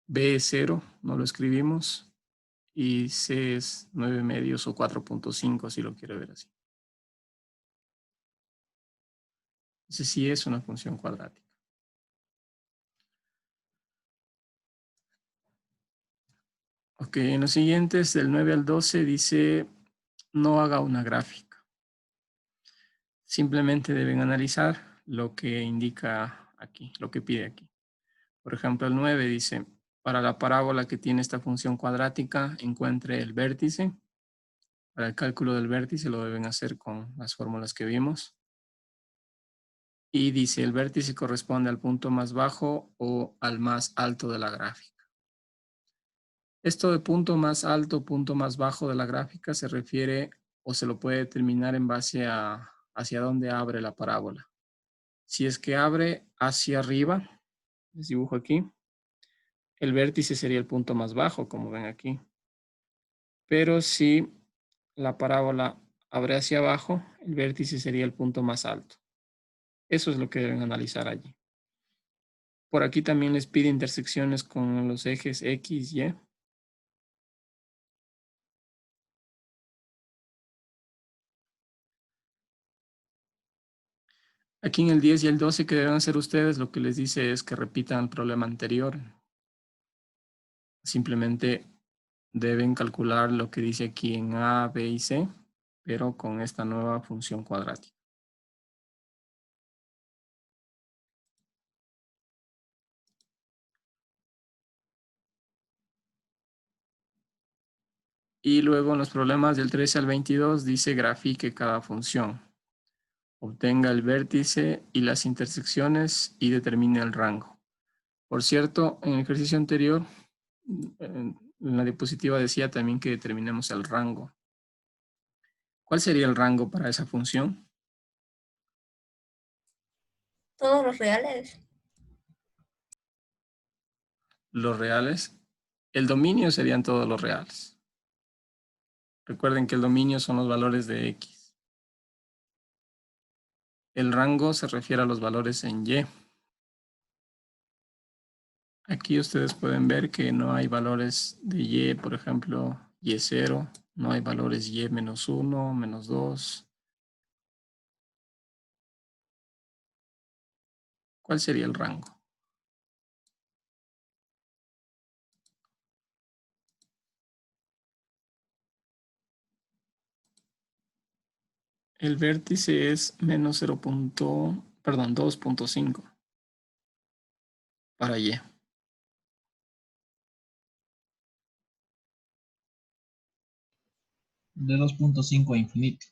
b es 0, no lo escribimos, y c es 9/2 o 4.5, si lo quiere ver así. Entonces sí es una función cuadrática. Ok, en los siguientes, del 9 al 12, dice no haga una gráfica. Simplemente deben analizar lo que indica aquí, lo que pide aquí. Por ejemplo, el 9 dice, para la parábola que tiene esta función cuadrática, encuentre el vértice. Para el cálculo del vértice lo deben hacer con las fórmulas que vimos. Y dice, el vértice corresponde al punto más bajo o al más alto de la gráfica. Esto de punto más alto, punto más bajo de la gráfica se refiere o se lo puede determinar en base a hacia dónde abre la parábola. Si es que abre hacia arriba, les dibujo aquí, el vértice sería el punto más bajo, como ven aquí. Pero si la parábola abre hacia abajo, el vértice sería el punto más alto. Eso es lo que deben analizar allí. Por aquí también les pide intersecciones con los ejes X, Y. Aquí en el 10 y el 12 que deben hacer ustedes, lo que les dice es que repitan el problema anterior. Simplemente deben calcular lo que dice aquí en A, B y C, pero con esta nueva función cuadrática. Y luego en los problemas del 13 al 22 dice grafique cada función. Obtenga el vértice y las intersecciones y determine el rango. Por cierto, en el ejercicio anterior, en la diapositiva decía también que determinemos el rango. ¿Cuál sería el rango para esa función? Todos los reales. Los reales. El dominio serían todos los reales. Recuerden que el dominio son los valores de X. El rango se refiere a los valores en Y. Aquí ustedes pueden ver que no hay valores de Y, por ejemplo, Y0. No hay valores Y-1, -2. ¿Cuál sería el rango? El vértice es menos 2.5 para Y. De 2.5 a infinito.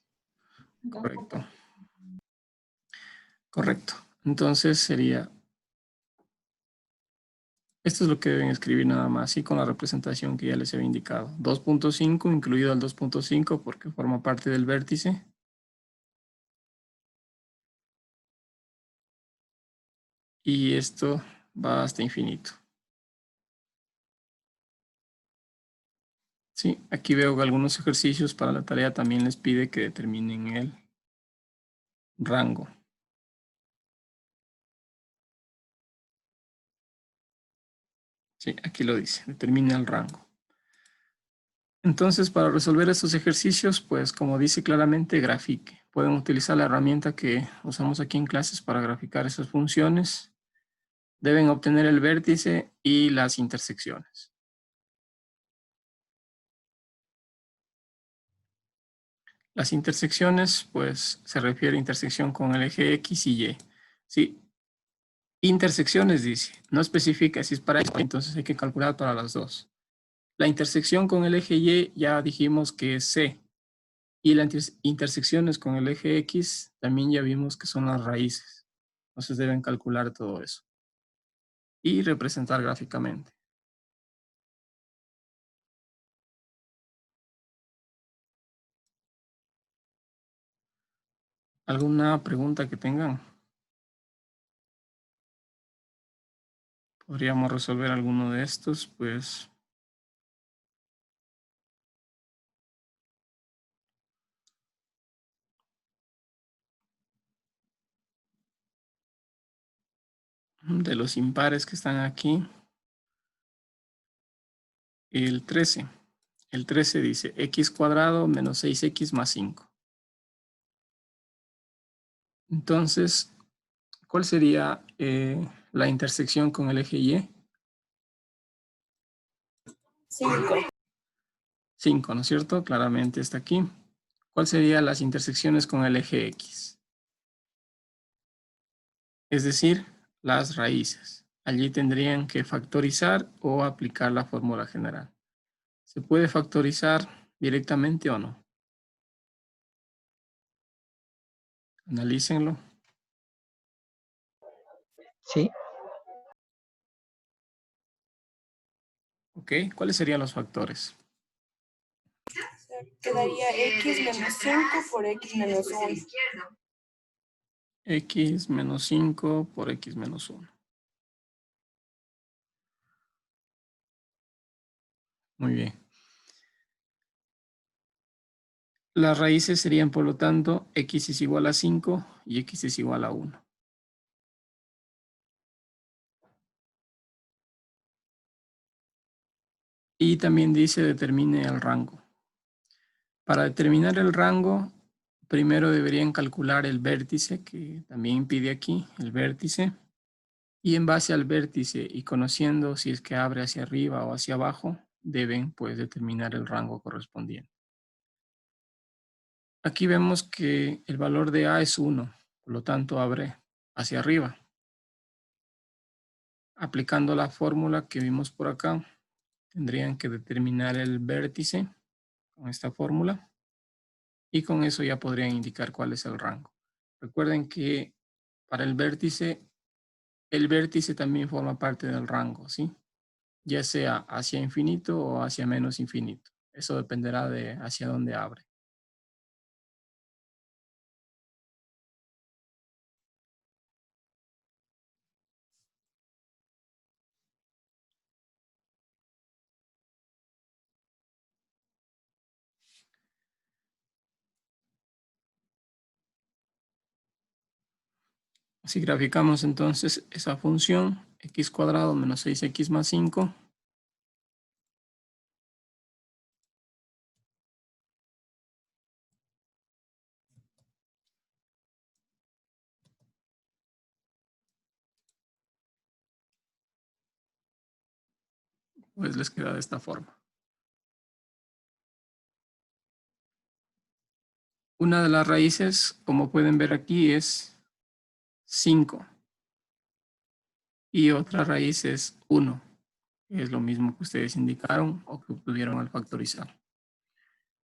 Correcto. Correcto. Entonces sería, esto es lo que deben escribir nada más, y con la representación que ya les había indicado. 2.5 incluido el 2.5 porque forma parte del vértice. Y esto va hasta infinito. Sí, aquí veo que algunos ejercicios para la tarea también les pide que determinen el rango. Sí, aquí lo dice, determina el rango. Entonces, para resolver estos ejercicios, pues como dice claramente, grafique. Pueden utilizar la herramienta que usamos aquí en clases para graficar esas funciones. Deben obtener el vértice y las intersecciones. Las intersecciones, pues se refiere a intersección con el eje X y Y. Sí, intersecciones dice, no especifica si es para esto, entonces hay que calcular para las dos. La intersección con el eje Y ya dijimos que es C. Y las intersecciones con el eje X también ya vimos que son las raíces. Entonces deben calcular todo eso. Y representar gráficamente. ¿Alguna pregunta que tengan? ¿Podríamos resolver alguno de estos? Pues de los impares que están aquí, el 13. El 13 dice x cuadrado menos 6x más 5. Entonces, ¿cuál sería la intersección con el eje Y? 5. 5, ¿no es cierto? Claramente está aquí. ¿Cuál serían las intersecciones con el eje X? Es decir, las raíces. Allí tendrían que factorizar o aplicar la fórmula general. ¿Se puede factorizar directamente o no? Analícenlo. Sí. Ok, ¿cuáles serían los factores? Quedaría x menos 5 por x menos 1. X menos 5 por X menos 1. Muy bien. Las raíces serían, por lo tanto, X es igual a 5 y X es igual a 1. Y también dice determine el rango. Para determinar el rango, primero deberían calcular el vértice, que también pide aquí, el vértice. Y en base al vértice y conociendo si es que abre hacia arriba o hacia abajo, deben pues determinar el rango correspondiente. Aquí vemos que el valor de A es 1, por lo tanto abre hacia arriba. Aplicando la fórmula que vimos por acá, tendrían que determinar el vértice con esta fórmula y con eso ya podrían indicar cuál es el rango. Recuerden que para el vértice también forma parte del rango, ¿sí? Ya sea hacia infinito o hacia menos infinito. Eso dependerá de hacia dónde abre. Si graficamos entonces esa función, x cuadrado menos 6x más 5, pues les queda de esta forma. Una de las raíces, como pueden ver aquí, es 5. Y otra raíz es 1. Es lo mismo que ustedes indicaron o que obtuvieron al factorizar.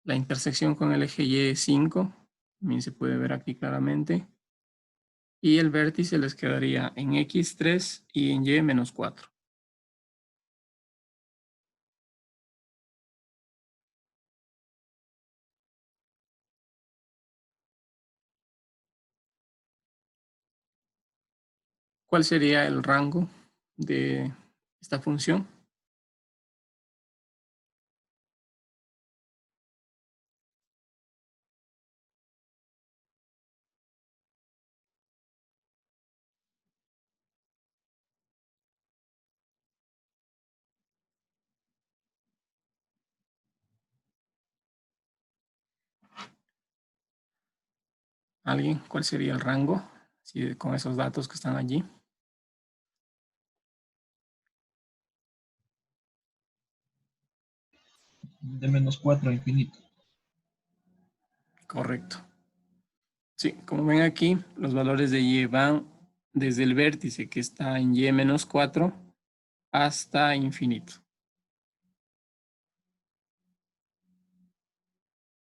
La intersección con el eje Y es 5. También se puede ver aquí claramente. Y el vértice les quedaría en X3 y en Y menos 4. ¿Cuál sería el rango de esta función? ¿Alguien? ¿Cuál sería el rango? Sí, con esos datos que están allí. De menos 4 a infinito. Correcto. Sí, como ven aquí, los valores de Y van desde el vértice que está en Y menos 4 hasta infinito.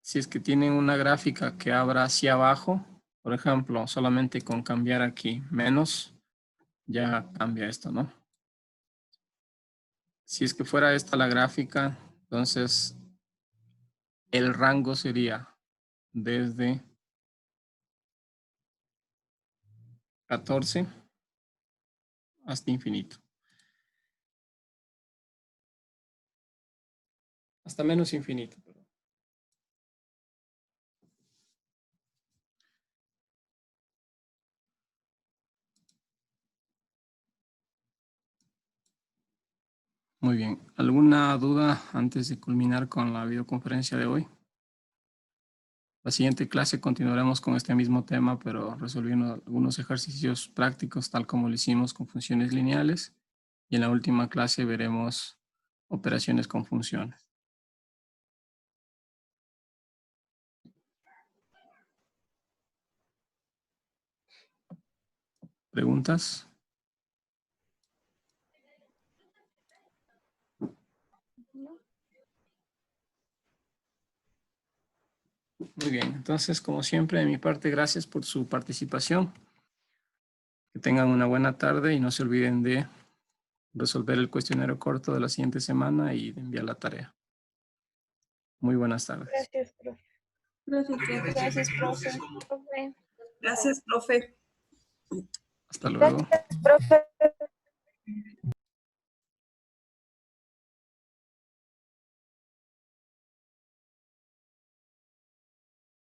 Si es que tienen una gráfica que abra hacia abajo, por ejemplo, solamente con cambiar aquí menos, ya cambia esto, ¿no? Si es que fuera esta la gráfica, entonces el rango sería desde 14 hasta infinito. Hasta menos infinito. Muy bien. ¿Alguna duda antes de culminar con la videoconferencia de hoy? La siguiente clase continuaremos con este mismo tema, pero resolviendo algunos ejercicios prácticos, tal como lo hicimos con funciones lineales. Y en la última clase veremos operaciones con funciones. ¿Preguntas? Muy bien, entonces, como siempre, de mi parte, gracias por su participación. Que tengan una buena tarde y no se olviden de resolver el cuestionario corto de la siguiente semana y de enviar la tarea. Muy buenas tardes. Gracias, profe. Gracias, profe. Gracias, profe. Gracias, profe. Hasta luego. Gracias, profe.